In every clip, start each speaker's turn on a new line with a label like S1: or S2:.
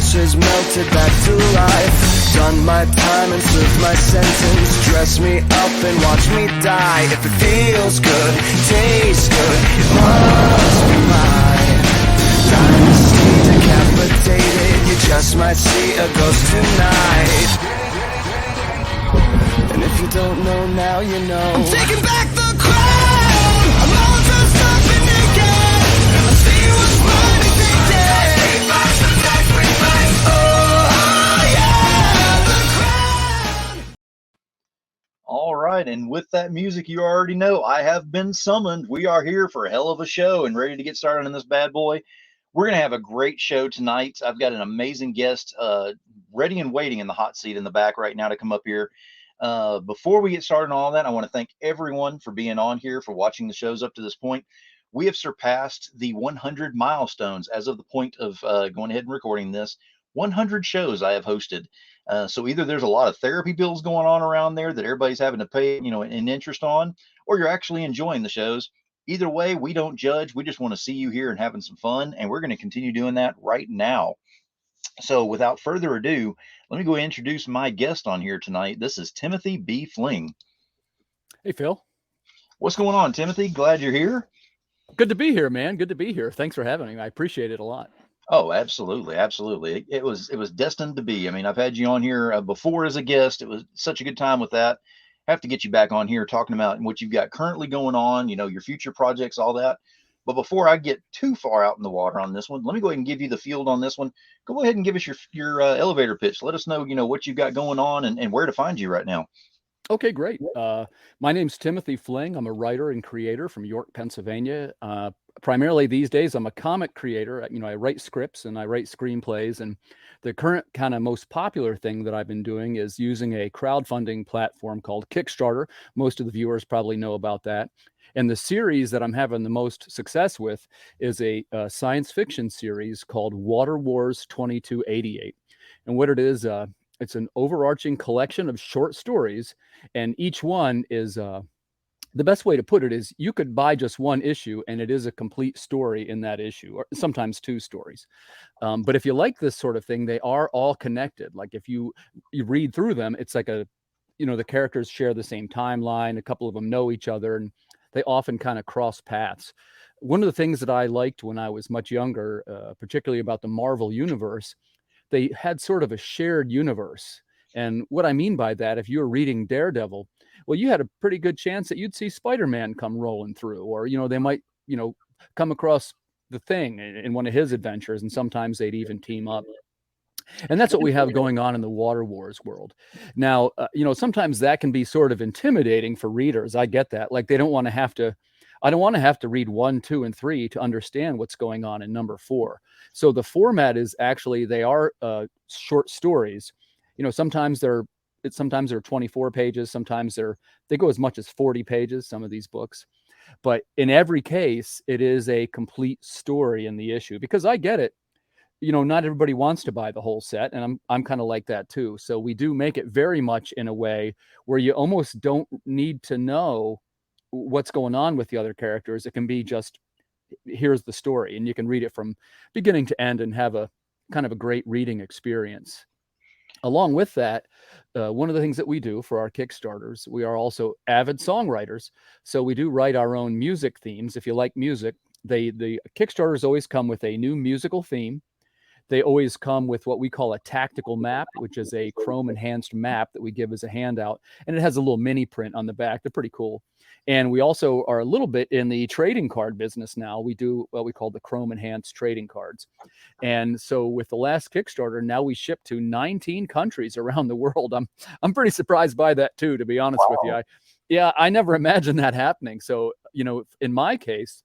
S1: ashes melted back to life. Done my time and served my sentence. Dress me up and watch me die. If it feels good, tastes good, it must be mine. Dynasty decapitated, you just might see a ghost tonight. And if you don't know now, you know. I'm taking back the crown. I'm all dressed up and naked. I'm seeing what's mine and taken.
S2: All right, and with that music, you already know I have been summoned. We are here for a hell of a show and ready to get started on this bad boy. We're going to have a great show tonight. I've got an amazing guest ready and waiting in the hot seat in the back right now to come up here. Before we get started on all that, I want to thank everyone for being on here, for watching the shows up to this point. We have surpassed the 100 milestones as of the point of going ahead and recording this. 100 shows I have hosted. So either there's a lot of therapy bills going on around there that everybody's having to pay, an interest on, or you're actually enjoying the shows. Either way, we don't judge. We just want to see you here and having some fun, and we're going to continue doing that right now. So without further ado, let me go ahead and introduce my guest on here tonight. This is Timothy B Fling.
S3: Hey, Phil.
S2: What's going on, Timothy? Glad you're here.
S3: Good to be here, man. Good to be here. Thanks for having me. I appreciate it a lot.
S2: Oh, absolutely. Absolutely. It was destined to be. I mean, I've had you on here before as a guest. It was such a good time with that. Have to get you back on here talking about what you've got currently going on, your future projects, all that. But before I get too far out in the water on this one, let me go ahead and give you the field on this one. Go ahead and give us your elevator pitch. Let us know, what you've got going on and where to find you right now.
S3: Okay, great. My name's Timothy Fling. I'm a writer and creator from York, Pennsylvania. Primarily these days, I'm a comic creator. I write scripts and I write screenplays. And the current kind of most popular thing that I've been doing is using a crowdfunding platform called Kickstarter. Most of the viewers probably know about that. And the series that I'm having the most success with is a science fiction series called Water Wars 2288. And what it is, it's an overarching collection of short stories, and each one is the best way to put it is you could buy just one issue and it is a complete story in that issue, or sometimes two stories. But if you like this sort of thing, they are all connected. Like if you read through them, it's like the characters share the same timeline. A couple of them know each other and they often kind of cross paths. One of the things that I liked when I was much younger, particularly about the Marvel universe, they had sort of a shared universe. And what I mean by that, if you were reading Daredevil, well, you had a pretty good chance that you'd see Spider-Man come rolling through, or, they might, come across the Thing in one of his adventures, and sometimes they'd even team up. And that's what we have going on in the Water Wars world. Now, sometimes that can be sort of intimidating for readers. I get that. Like I don't want to have to read 1, 2, and 3 to understand what's going on in number 4. So the format is actually, they are short stories. Sometimes they're 24 pages. Sometimes they go as much as 40 pages, some of these books. But in every case, it is a complete story in the issue, because I get it. Not everybody wants to buy the whole set, and I'm kind of like that too. So we do make it very much in a way where you almost don't need to know what's going on with the other characters. It can be just, here's the story, and you can read it from beginning to end and have a kind of a great reading experience. Along with that, one of the things that we do for our Kickstarters, we are also avid songwriters. So we do write our own music themes. If you like music, the Kickstarters always come with a new musical theme. They always come with what we call a tactical map, which is a Chrome enhanced map that we give as a handout. And it has a little mini print on the back. They're pretty cool. And we also are a little bit in the trading card business now. We do what we call the Chrome enhanced trading cards. And so with the last Kickstarter, now we ship to 19 countries around the world. I'm pretty surprised by that too, to be honest with you. I never imagined that happening. So, in my case,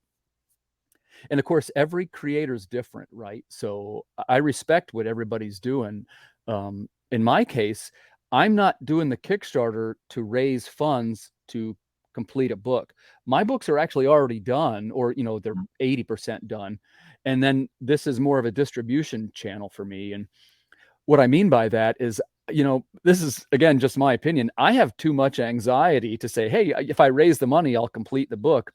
S3: and of course, every creator is different, right? So I respect what everybody's doing. In my case, I'm not doing the Kickstarter to raise funds to complete a book. My books are actually already done, or, they're 80% done. And then this is more of a distribution channel for me. And what I mean by that is, this is, again, just my opinion. I have too much anxiety to say, hey, if I raise the money, I'll complete the book.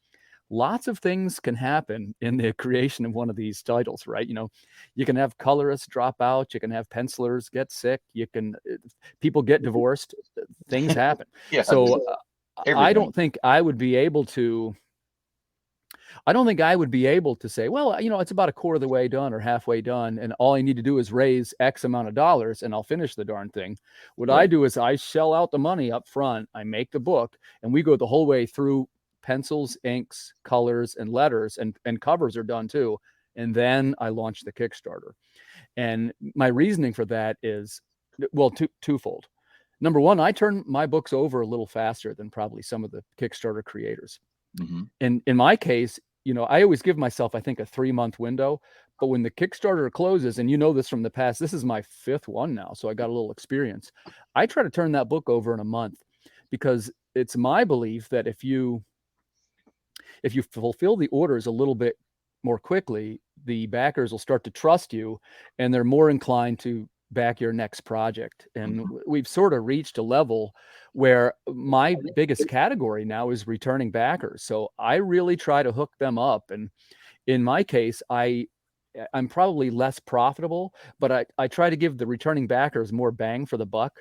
S3: lots of things can happen in the creation of one of these titles, right? You can have colorists drop out, you can have pencilers get sick, people get divorced, things happen.
S2: Yeah,
S3: So I
S2: everything.
S3: don't think I would be able to. I don't think I would be able to say, well, it's about a quarter of the way done or halfway done, and all I need to do is raise X amount of dollars and I'll finish the darn thing. What I
S2: Right.
S3: do is I shell out the money up front, I make the book, and we go the whole way through pencils, inks, colors, and letters, and covers are done too. And then I launch the Kickstarter. And my reasoning for that is, well, twofold. Number one, I turn my books over a little faster than probably some of the Kickstarter creators.
S2: Mm-hmm.
S3: In my case, I always give myself, I think, a 3-month window. But when the Kickstarter closes, and this from the past, this is my 5th one now, so I got a little experience. I try to turn that book over in a month, because it's my belief that if you fulfill the orders a little bit more quickly, the backers will start to trust you, and they're more inclined to back your next project. And we've sort of reached a level where my biggest category now is returning backers. So I really try to hook them up. And in my case, I'm probably less profitable, but I try to give the returning backers more bang for the buck.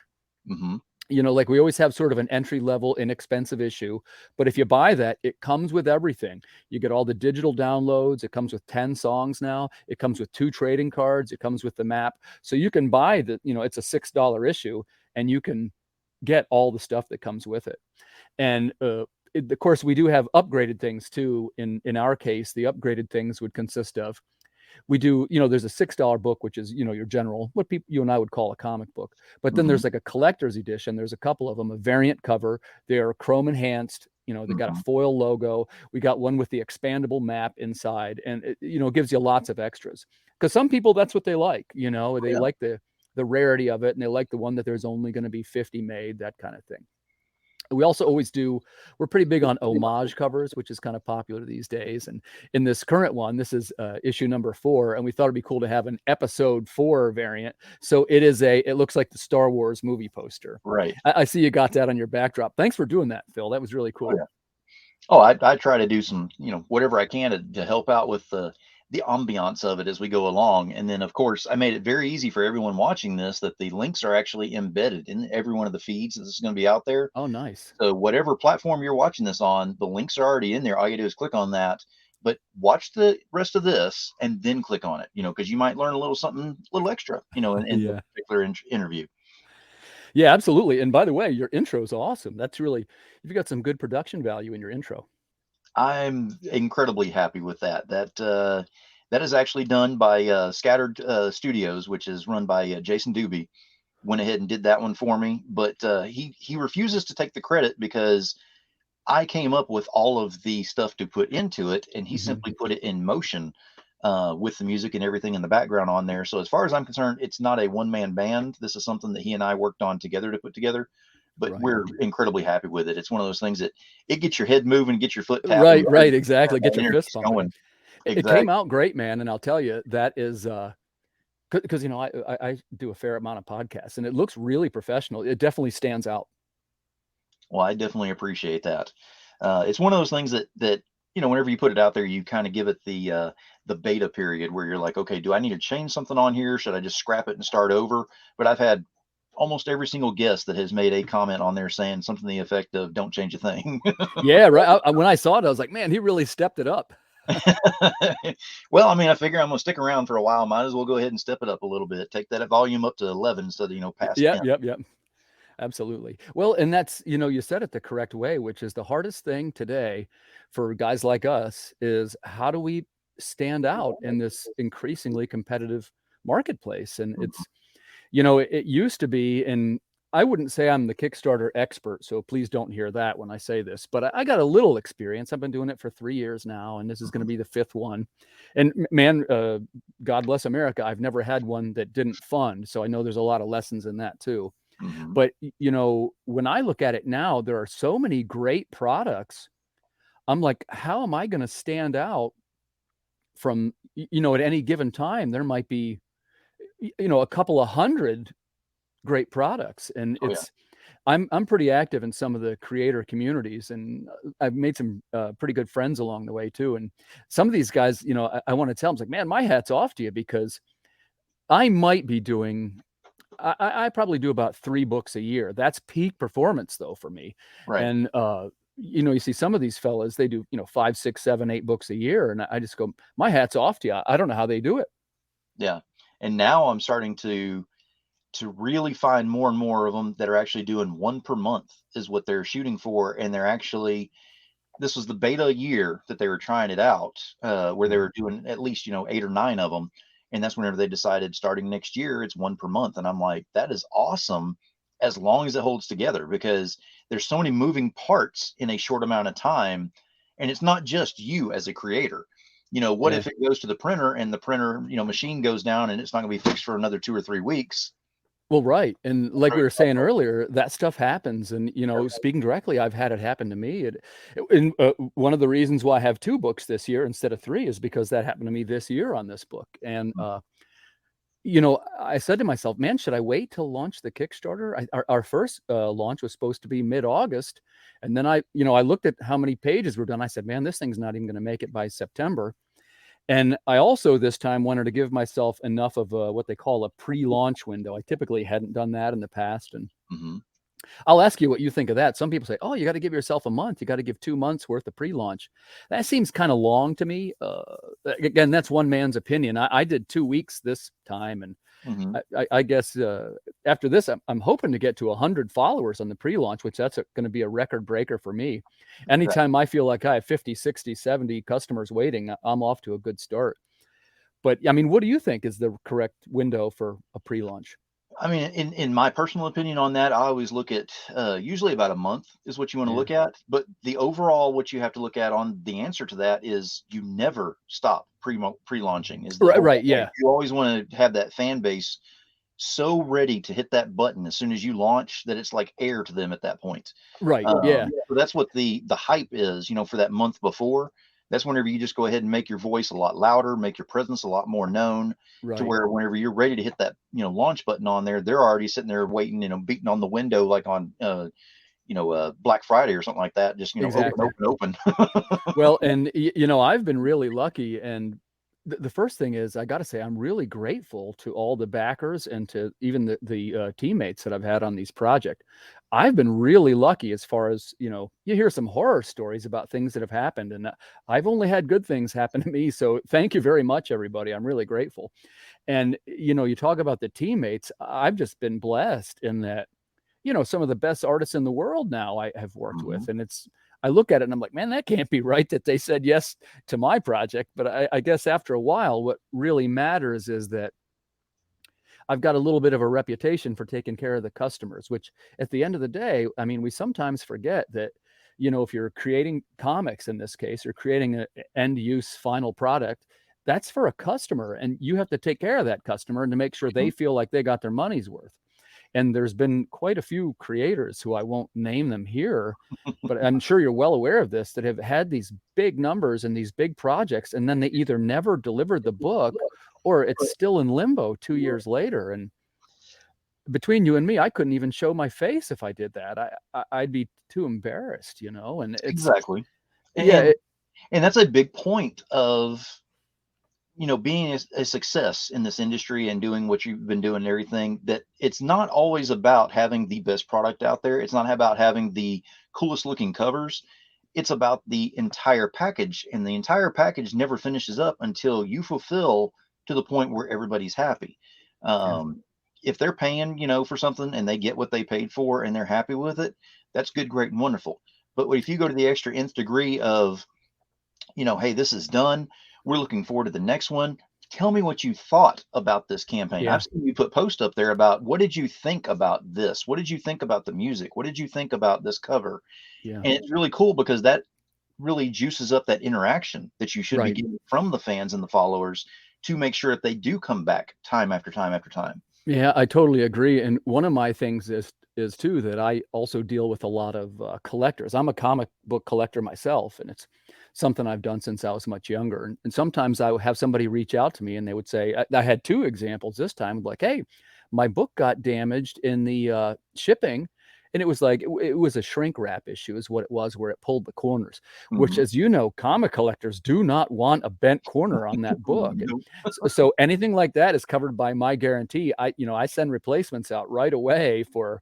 S2: Mm-hmm.
S3: Like we always have sort of an entry level, inexpensive issue, but if you buy that, it comes with everything. You get all the digital downloads. It comes with 10 songs now. It comes with 2 trading cards. It comes with the map. So you can buy it's a $6 issue, and you can get all the stuff that comes with it. And of course, we do have upgraded things too. In our case, the upgraded things would consist of, we do, there's a $6 book, which is, your general, what you and I would call a comic book. But then there's like a collector's edition. There's a couple of them, a variant cover. They're chrome enhanced. They got a foil logo. We got one with the expandable map inside, and it gives you lots of extras. Because some people, that's what they like. They like the rarity of it, and they like the one that there's only going to be 50 made, that kind of thing. We also always we're pretty big on homage covers, which is kind of popular these days. And in this current one, this is issue number 4, and we thought it'd be cool to have an episode 4 variant. So it looks like the Star Wars movie poster.
S2: Right.
S3: I see you got that on your backdrop. Thanks for doing that, Phil. That was really cool.
S2: I try to do some, whatever I can to help out with the ambiance of it as we go along. And then, of course, I made it very easy for everyone watching this that the links are actually embedded in every one of the feeds that this is going to be out there.
S3: Oh, nice.
S2: So whatever platform you're watching this on, the links are already in there. All you do is click on that, but watch the rest of this and then click on it, because you might learn a little extra, in the particular interview.
S3: Yeah, absolutely. And by the way, your intro is awesome. You've got some good production value in your intro.
S2: I'm incredibly happy with that. That is actually done by Scattered Studios, which is run by Jason Doobie. Went ahead and did that one for me, but he refuses to take the credit because I came up with all of the stuff to put into it, and he simply put it in motion with the music and everything in the background on there. So as far as I'm concerned, it's not a one-man band. This is something that he and I worked on together to put together. But we're incredibly happy with it. It's one of those things that it gets your head moving, get your foot tapping.
S3: Right, exactly. Get your fist pumping.
S2: Exactly.
S3: It came out great, man. And I'll tell you, that is because I do a fair amount of podcasts, and it looks really professional. It definitely stands out.
S2: Well, I definitely appreciate that. It's one of those things that whenever you put it out there, you kind of give it the beta period where you're like, okay, do I need to change something on here? Should I just scrap it and start over? But I've had almost every single guest that has made a comment on there saying something to the effect of "Don't change a thing."
S3: Yeah, right. When I saw it, I was like, man, he really stepped it up.
S2: Well, I figure I'm gonna stick around for a while. Might as well go ahead and step it up a little bit. Take that volume up to 11 instead of past 10.
S3: Yep. Absolutely. Well, and that's, you said it the correct way, which is the hardest thing today for guys like us is how do we stand out in this increasingly competitive marketplace? And it's, it used to be, and I wouldn't say I'm the Kickstarter expert, so please don't hear that when I say this, but I got a little experience. I've been doing it for 3 years now, and this is going to be the 5th one. And man, God bless America, I've never had one that didn't fund. So I know there's a lot of lessons in that too. But, when I look at it now, there are so many great products. I'm like, how am I going to stand out from, at any given time, there might be, a couple of hundred great products. And I'm pretty active in some of the creator communities, and I've made some pretty good friends along the way too. And some of these guys, you know, I want to tell them, like, man, my hat's off to you, because I might be doing, I probably do about 3 books a year. That's peak performance though for me.
S2: Right.
S3: And you know, you see some of these fellas, they do, you know, 5, 6, 7, 8 books a year, and I just go, my hat's off to you. I don't know how they do it.
S2: Yeah. And now I'm starting to really find more and more of them that are actually doing one per month is what they're shooting for, and they're actually, this was the beta year that they were trying it out, where they
S3: Right.
S2: were doing at least, 8 or 9 of them. And that's whenever they decided starting next year, it's one per month. And I'm like, that is awesome as long as it holds together, because there's so many moving parts in a short amount of time. And it's not just you as a creator. What
S3: Yeah.
S2: if it goes to the printer and the printer, machine goes down and it's not going to be fixed for another 2 or 3 weeks?
S3: Well, right. And like we were saying earlier, that stuff happens. And, you know, speaking directly, I've had it happen to me. And one of the reasons why I have 2 books this year instead of 3 is because that happened to me this year on this book. And, you know, I said to myself, man, should I wait till launch the Kickstarter? Our first launch was supposed to be mid-August. And then I looked at how many pages were done. I said, man, this thing's not even going to make it by September. And I also this time wanted to give myself enough of what they call a pre-launch window. I typically hadn't done that in the past. And
S2: Mm-hmm.
S3: I'll ask you what you think of that. Some people say, oh, you got to give yourself a month. You got to give 2 months worth of pre-launch. That seems kind of long to me. Again, that's one man's opinion. I did 2 weeks this time. And
S2: Mm-hmm.
S3: I guess after this, I'm hoping to get to 100 followers on the pre-launch, which that's going to be a record breaker for me. Anytime I feel like I have 50, 60, 70 customers waiting, I'm off to a good start. But I mean, what do you think is the correct window for a pre-launch?
S2: I mean, in my personal opinion on that, I always look at usually about a month is what you want to
S3: Yeah.
S2: look at. But the overall, what you have to look at on the answer to that is you never stop pre-launching. Is the
S3: Right,
S2: whole
S3: right,
S2: point.
S3: yeah.
S2: You always want to have that fan base so ready to hit that button as soon as you launch that it's like air to them at that point.
S3: Right, yeah,
S2: So that's what the hype is, for that month before. That's whenever you just go ahead and make your voice a lot louder, make your presence a lot more known, to
S3: right.
S2: where whenever you're ready to hit that, launch button on there, they're already sitting there waiting, beating on the window like on, Black Friday or something like that. Just, open,
S3: Exactly.
S2: open, open.
S3: Well, and you know, I've been really lucky, and the first thing is I got to say I'm really grateful to all the backers and to even the teammates that I've had on these projects. I've been really lucky as far as, you know, you hear some horror stories about things that have happened, and I've only had good things happen to me. So thank you very much, everybody. I'm really grateful. And you know, you talk about the teammates. I've just been blessed in that, you know, some of the best artists in the world now I have worked
S2: Mhm.
S3: with. And I look at it and I'm like, man, that can't be right that they said yes to my project. But I guess after a while, what really matters is that I've got a little bit of a reputation for taking care of the customers, which at the end of the day, I mean, we sometimes forget that, you know, if you're creating comics in this case, or creating an end use final product, that's for a customer, and you have to take care of that customer and to make sure they
S2: Mhm.
S3: feel like they got their money's worth. And there's been quite a few creators, who I won't name them here, but I'm sure you're well aware of this, that have had these big numbers and these big projects, and then they either never delivered the book or it's still in limbo 2 years later. And between you and me, I couldn't even show my face if I did that. I'd be too embarrassed, you know. And it's,
S2: Exactly.
S3: yeah,
S2: And and that's a big point of, being a success in this industry and doing what you've been doing and everything, that it's not always about having the best product out there. It's not about having the coolest looking covers. It's about the entire package, and the entire package never finishes up until you fulfill to the point where everybody's happy.
S3: yeah,
S2: If they're paying, for something and they get what they paid for and they're happy with it, that's good, great, and wonderful. But if you go to the extra nth degree of, hey, this is done. We're looking forward to the next one. Tell me what you thought about this campaign.
S3: yeah,
S2: I've seen you put posts up there about, what did you think about this? What did you think about the music? What did you think about this cover?
S3: yeah,
S2: And it's really cool because that really juices up that interaction that you should be
S3: right.
S2: getting from the fans and the followers, to make sure that they do come back time after time after time.
S3: Yeah, I totally agree. And one of my things is too that I also deal with a lot of collectors. I'm a comic book collector myself, and it's something I've done since I was much younger. And sometimes I would have somebody reach out to me, and they would say, I had 2 examples this time, like, hey, my book got damaged in the shipping. and it was like it was a shrink wrap issue is what it was, where it pulled the corners, which,
S2: Mhm.
S3: as you know, comic collectors do not want a bent corner on that book. And
S2: Nope.
S3: so anything like that is covered by my guarantee. I send replacements out right away for,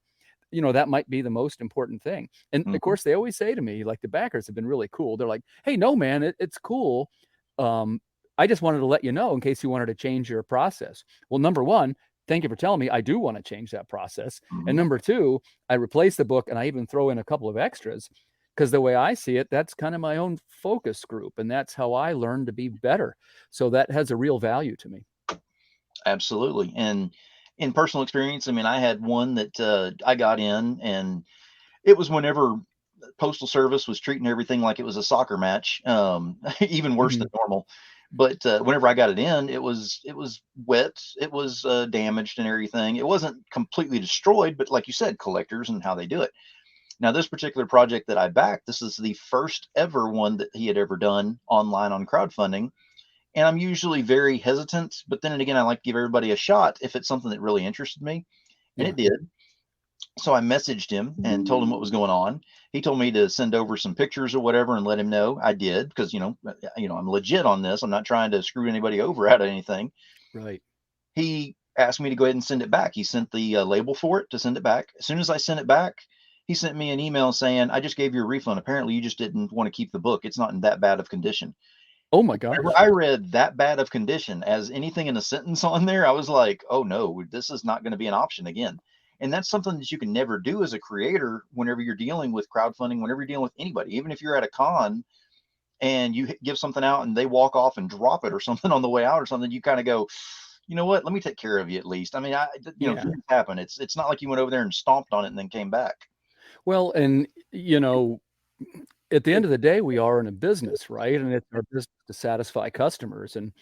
S3: that might be the most important thing. And of
S2: Mhm.
S3: course, they always say to me, like, the backers have been really cool. They're like, "Hey, no, man, it's cool. Um, I just wanted to let you know in case you wanted to change your process." Well, number one, thank you for telling me. I do want to change that process. And
S2: Mhm.
S3: number two, I replace the book and I even throw in a couple of extras, because the way I see it, that's kind of my own focus group. And that's how I learn to be better. So that has a real value to me.
S2: Absolutely. And in personal experience, I mean, I had one that I got in, and it was whenever postal service was treating everything like it was a soccer match, even worse
S3: Mhm.
S2: than normal. But whenever I got it in, it was wet, it was damaged and everything. It wasn't completely destroyed, but like you said, collectors and how they do it. Now, this particular project that I backed, this is the first ever one that he had ever done online on crowdfunding. And I'm usually very hesitant, but then again, I like to give everybody a shot if it's something that really interested me, and
S3: Yeah.
S2: it did. So I messaged him and told him what was going on. He told me to send over some pictures or whatever and let him know. I did, because I'm legit on this. I'm not trying to screw anybody over out of anything.
S3: Right.
S2: He asked me to go ahead and send it back. He sent the label for it to send it back. As soon as I sent it back, he sent me an email saying, "I just gave you a refund. Apparently, you just didn't want to keep the book. It's not in that bad of condition."
S3: Oh my
S2: Whenever
S3: gosh.
S2: I read that bad of condition as anything in a sentence on there, I was like, "Oh no, this is not going to be an option again." And that's something that you can never do as a creator whenever you're dealing with crowdfunding, whenever you're dealing with anybody, even if you're at a con and you give something out and they walk off and drop it or something on the way out or something, you kind of go, "You know what? Let me take care of you at least." I mean,
S3: Yeah.
S2: things happen. It's not like you went over there and stomped on it and then came back.
S3: Well, and at the end of the day, we are in a business, right? And it's our business to satisfy customers. And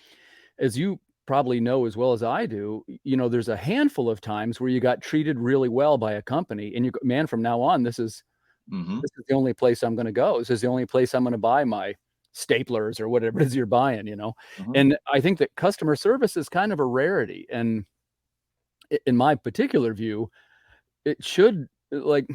S3: as you probably know as well as I do, there's a handful of times where you got treated really well by a company, and you go, man, from now on,
S2: Hmm.
S3: this is the only place I'm going to go. This is the only place I'm going to buy my staplers or whatever it is you're buying.
S2: Hmm.
S3: And I think that customer service is kind of a rarity. And in my particular view, it should, like,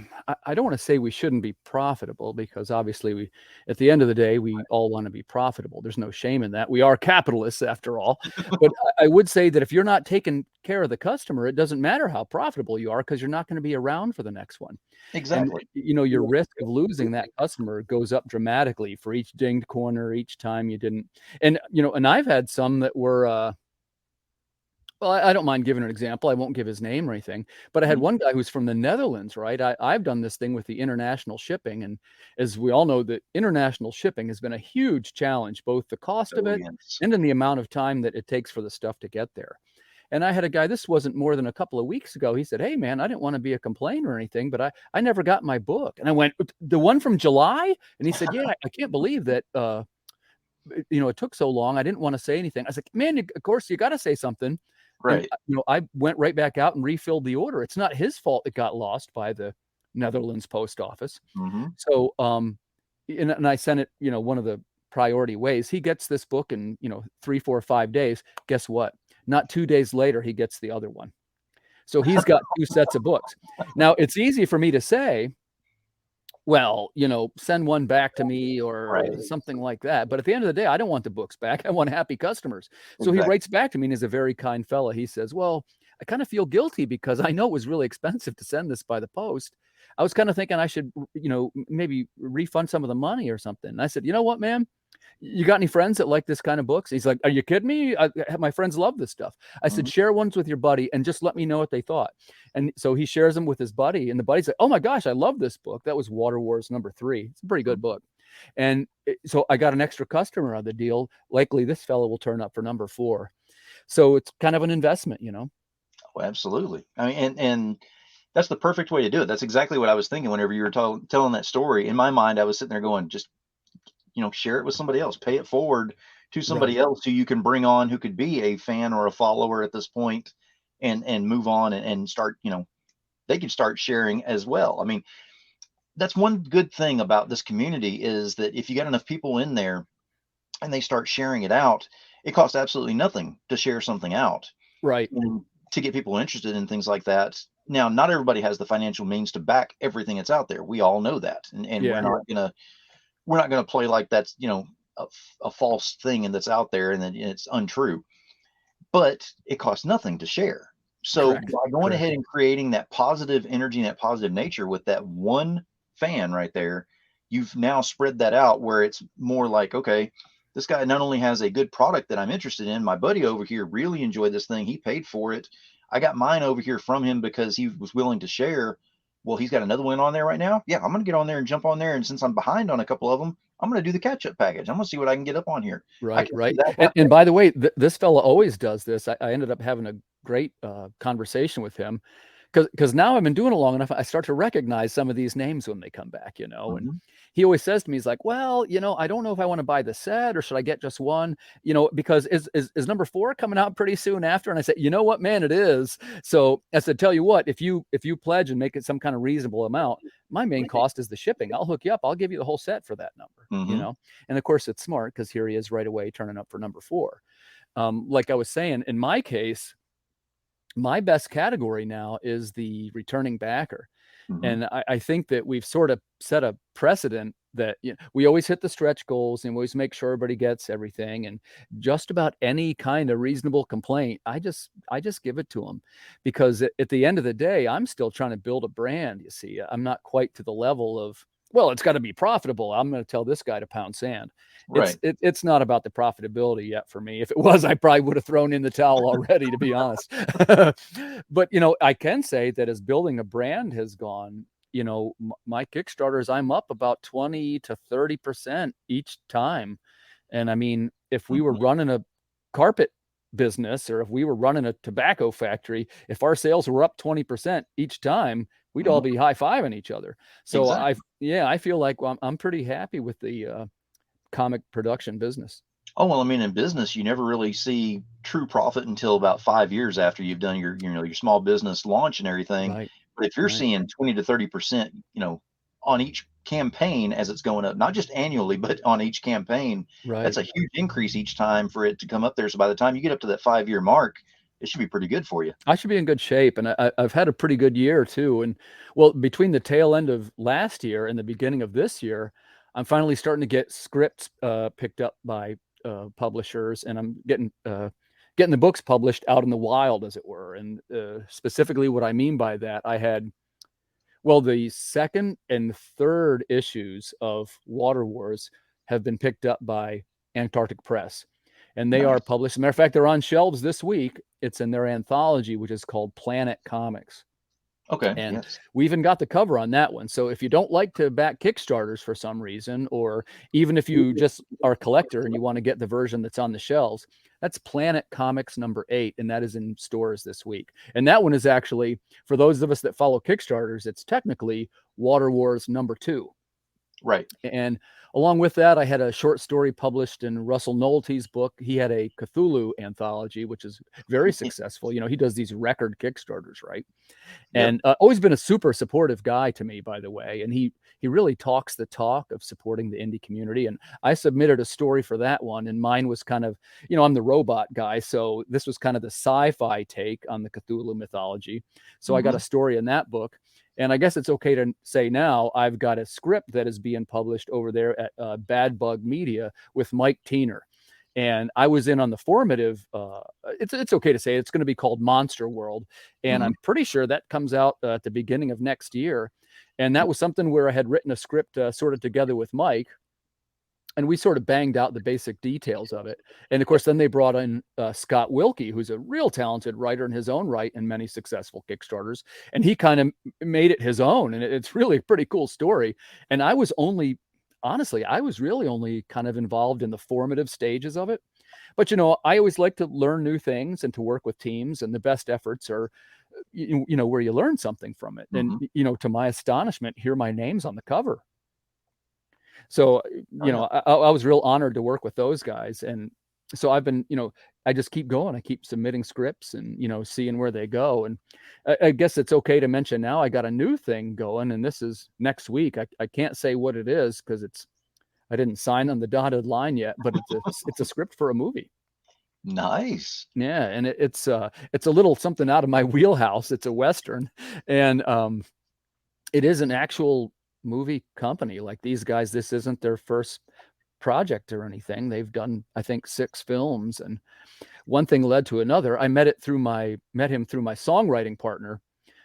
S3: I don't want to say we shouldn't be profitable, because obviously at the end of the day, we all want to be profitable. There's no shame in that. We are capitalists after all. But I would say that if you're not taking care of the customer, it doesn't matter how profitable you are, because you're not going to be around for the next one. And
S2: Exactly.
S3: your risk of losing that customer goes up dramatically for each dinged corner, each time you didn't. And and I've had some that were well, I don't mind giving an example. I won't give his name or anything, but I had
S2: Mhm.
S3: one guy who's from the Netherlands, right? I've done this thing with the international shipping, and as we all know, the international shipping has been a huge challenge, both the cost of
S2: Oh
S3: it
S2: yes.
S3: and in the amount of time that it takes for the stuff to get there. And I had a guy, this wasn't more than a couple of weeks ago. He said, "Hey man, I didn't want to be a complainer or anything, but I never got my book." And I went, "The one from July?" And he said, "Yeah, I can't believe that it took so long. I didn't want to say anything." I was like, "Man, of course you got to say something." And
S2: Right.
S3: I went right back out and refilled the order. It's not his fault it got lost by the Netherlands post office.
S2: Hmm.
S3: So, and I sent it, one of the priority ways. He gets this book in, 3, 4, 5 days. Guess what? Not 2 days later, he gets the other one. So he's got two sets of books. Now it's easy for me to say, well, send one back to me or
S2: Right.
S3: something like that. But at the end of the day, I don't want the books back. I want happy customers. So he
S2: Exactly.
S3: writes back to me, and he's a very kind fella. He says, "Well, I kind of feel guilty because I know it was really expensive to send this by the post. I was kind of thinking I should, maybe refund some of the money or something." And I said, "You know what, man? You got any friends that like this kind of books?" He's like, "Are you kidding me? My friends love this stuff." I said,
S2: Mhm.
S3: "Share ones with your buddy and just let me know what they thought." And so he shares them with his buddy, and the buddy's like, "Oh my gosh, I love this book. That was Water Wars #3. It's a pretty good book." And so I got an extra customer on the deal. Likely this fellow will turn up for #4. So it's kind of an investment.
S2: Oh, absolutely. I mean, and that's the perfect way to do it. That's exactly what I was thinking whenever you were telling that story. In my mind, I was sitting there going, just share it with somebody else, pay it forward to
S3: Right.
S2: somebody else who you can bring on, who could be a fan or a follower at this point, and move on and start. They could start sharing as well. I mean, that's one good thing about this community is that if you got enough people in there and they start sharing it out, it costs absolutely nothing to share something out.
S3: Right.
S2: And to get people interested in things like that, Now, not everybody has the financial means to back everything that's out there. We all know that, and
S3: Yeah.
S2: we're not gonna play like that's a false thing and that's out there and then it's untrue. But it costs nothing to share. So
S3: Correct.
S2: by going
S3: Correct.
S2: ahead and creating that positive energy and that positive nature with that one fan right there, you've now spread that out where it's more like, okay, this guy not only has a good product that I'm interested in, my buddy over here really enjoyed this thing. He paid for it. I got mine over here from him because he was willing to share. Well, he's got another one on there right now. Yeah, I'm going to get on there and jump on there. And since I'm behind on a couple of them, I'm going to do the catch up package. I'm going to see what I can get up on here. I
S3: Right,
S2: can see
S3: right.
S2: that
S3: And
S2: happening.
S3: by the way, this fella always does this. I ended up having a great conversation with him because now I've been doing it long enough. I start to recognize some of these names when they come back, and
S2: Mhm.
S3: he always says to me, he's like, well, I don't know if I want to buy the set or should I get just one, because is number 4 coming out pretty soon after? And I said, you know what, man, it is. So I said, tell you what, if you pledge and make it some kind of reasonable amount, my main cost is the shipping. I'll hook you up. I'll give you the whole set for that number.
S2: Mhm.
S3: And of course, it's smart because here he is right away turning up for number 4. Like I was saying, in my case, my best category now is the returning backer.
S2: Mhm.
S3: And I think that we've sort of set a precedent that we always hit the stretch goals and we always make sure everybody gets everything. And just about any kind of reasonable complaint, I just give it to them, because at the end of the day, I'm still trying to build a brand. You see, I'm not quite to the level of, well, it's got to be profitable. I'm going to tell this guy to pound sand.
S2: Right.
S3: It's not about the profitability yet for me. If it was, I probably would have thrown in the towel already, to be honest. But I can say that as building a brand has gone, my Kickstarters, I'm up about 20 to 30% each time. And I mean, if we were
S2: Mhm.
S3: running a carpet business, or if we were running a tobacco factory, if our sales were up 20% each time, we'd all
S2: Mhm.
S3: be high-fiving each other. So
S2: Exactly.
S3: I feel like, well, I'm pretty happy with the comic production business.
S2: Oh, well, I mean, in business, you never really see true profit until about 5 years after you've done your small business launch and everything.
S3: Right.
S2: But if you're
S3: Right.
S2: seeing 20 to 30%, on each campaign as it's going up, not just annually, but on each campaign, that's
S3: Right.
S2: a huge increase each time for it to come up there. So by the time you get up to that 5-year mark, it should be pretty good for you.
S3: I should be in good shape, and I've had a pretty good year too. And well, between the tail end of last year and the beginning of this year, I'm finally starting to get scripts picked up by publishers, and I'm getting the books published out in the wild, as it were. And specifically, what I mean by that, I had, well, the second and third issues of Water Wars have been picked up by Antarctic Press, and they are
S2: Nice.
S3: published. As a matter of fact, they're on shelves this week. It's in their anthology, which is called Planet Comics.
S2: Okay.
S3: And
S2: Yes.
S3: we even got the cover on that one. So if you don't like to back Kickstarters for some reason, or even if you just are a collector and you want to get the version that's on the shelves, that's Planet Comics number 8, and that is in stores this week. And that one is actually, for those of us that follow Kickstarters, it's technically Water Wars number 2.
S2: Right.
S3: And along with that, I had a short story published in Russell Nolte's book. He had a Cthulhu anthology, which is very successful. He does these record Kickstarters, right?
S2: Yep.
S3: And always been a super supportive guy to me, by the way. And he really talks the talk of supporting the indie community. And I submitted a story for that one, and mine was kind of, I'm the robot guy, so this was kind of the sci-fi take on the Cthulhu mythology. So I got
S2: Mhm.
S3: a story in that book. And I guess it's okay to say now I've got a script that is being published over there at Bad Bug Media with Mike Teener. And I was in on the formative. It's okay to say it's going to be called Monster World, and
S2: Mhm.
S3: I'm pretty sure that comes out at the beginning of next year. And that was something where I had written a script sort of together with Mike, and we sort of banged out the basic details of it. And of course, then they brought in Scott Wilkie, who's a real talented writer in his own right and many successful Kickstarters. And he kind of made it his own. And it's really a pretty cool story. And honestly, I was really only kind of involved in the formative stages of it. But, I always like to learn new things and to work with teams. And the best efforts are, where you learn something from it. And,
S2: Mhm.
S3: to my astonishment, here my name's on the cover. So,
S2: Oh yeah.
S3: I was real honored to work with those guys. And so I've been, I just keep going. I keep submitting scripts and, seeing where they go. And I guess it's okay to mention now I got a new thing going, and this is next week. I can't say what it is because I didn't sign on the dotted line yet, but it's a script for a movie.
S2: Nice.
S3: Yeah, and it's a little something out of my wheelhouse. It's a Western, and it is an actual movie company. Like these guys, this isn't their first project or anything. They've done, I think, 6 films, and one thing led to another. I met him through my songwriting partner,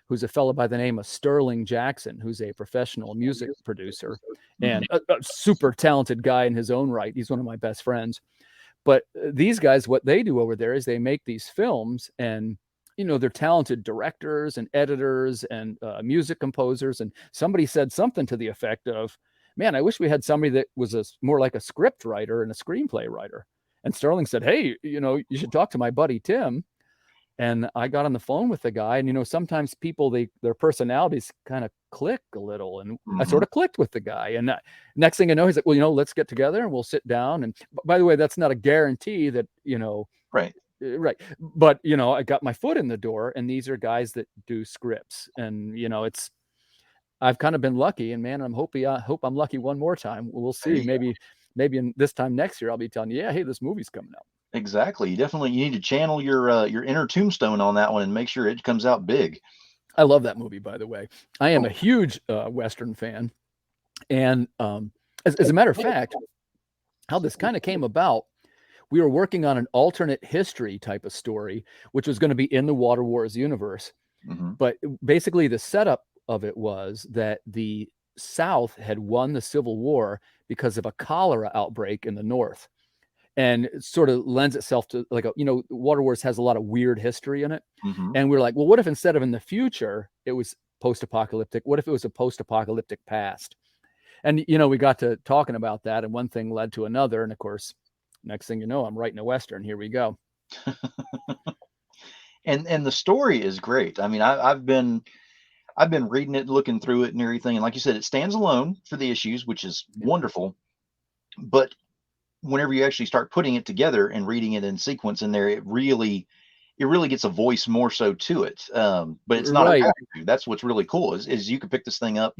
S3: who's a fellow by the name of Sterling Jackson, who's a professional music producer
S2: Mhm.
S3: and a super talented guy in his own right. He's one of my best friends. But these guys, what they do over there is they make these films, and they're talented directors and editors and music composers. And somebody said something to the effect of, "Man, I wish we had somebody that was more like a script writer and a screenplay writer." And Sterling said, "Hey, you should talk to my buddy Tim." And I got on the phone with the guy, and sometimes people, their personalities kind of click a little, and I sort
S2: Mhm.
S3: of clicked with the guy. And next thing I know, he's like, "Well, let's get together and we'll sit down." And by the way, that's not a guarantee that
S2: Right.
S3: right, but I got my foot in the door, and these are guys that do scripts, and it's I've kind of been lucky, and man, I hope I'm lucky one more time. We'll
S2: There
S3: see.
S2: you go.
S3: Maybe in this time next year, I'll be telling you, yeah, hey, this movie's coming out.
S2: Exactly. You need to channel your inner Tombstone on that one and make sure it comes out big.
S3: I love that movie, by the way. I am
S2: Oh,
S3: a huge Western fan. And as a matter of fact, how this kind of came about, we were working on an alternate history type of story, which was going to be in the Water Wars universe.
S2: mhm.
S3: But basically, the setup of it was that the South had won the Civil War because of a cholera outbreak in the North. And it sort of lends itself to like Water Wars has a lot of weird history in it.
S2: Mhm.
S3: And we're like, well, what if instead of in the future, it was post-apocalyptic? What if it was a post-apocalyptic past? And we got to talking about that, and one thing led to another. And of course, next thing you know, I'm writing a Western. Here we go.
S2: And the story is great. I mean, I've been reading it, looking through it and everything, and like you said, it stands alone for the issues, which is
S3: Yeah.
S2: wonderful. But whenever you actually start putting it together and reading it in sequence in there, it really gets a voice more so to it. But it's not a
S3: Right.
S2: have to. That's what's really cool is you can pick this thing up,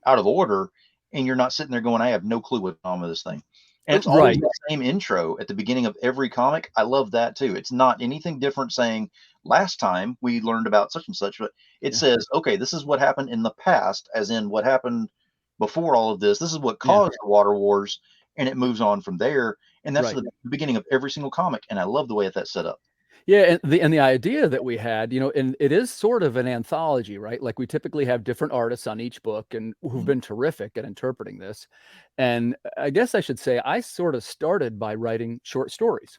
S2: out of order, and you're not sitting there going, I have no clue what's on with this thing. And it's always
S3: Right.
S2: the same intro at the beginning of every comic. I love that too. It's not anything different saying last time we learned about such and such, but it
S3: Yeah.
S2: says, okay, this is what happened in the past, as in what happened before all of this. This is what
S3: Yeah.
S2: caused the water wars, and it moves on from there. And that's
S3: Right.
S2: the beginning of every single comic. And I love the way that that's set up.
S3: Yeah, and the idea that we had, and it is sort of an anthology, right? Like we typically have different artists on each book and who've
S2: Mhm.
S3: been terrific at interpreting this. And I guess I should say I sort of started by writing short stories.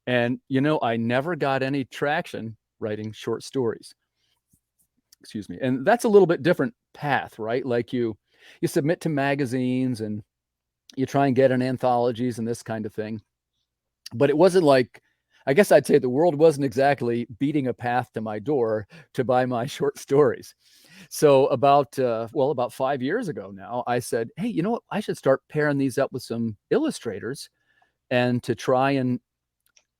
S3: And I never got any traction writing short stories. Excuse me. And that's a little bit different path, right? Like you submit to magazines and you try and get in anthologies and this kind of thing. But it wasn't like, I guess I'd say the world wasn't exactly beating a path to my door to buy my short stories. So about 5 years ago now, I said, hey, you know what? I should start pairing these up with some illustrators and to try and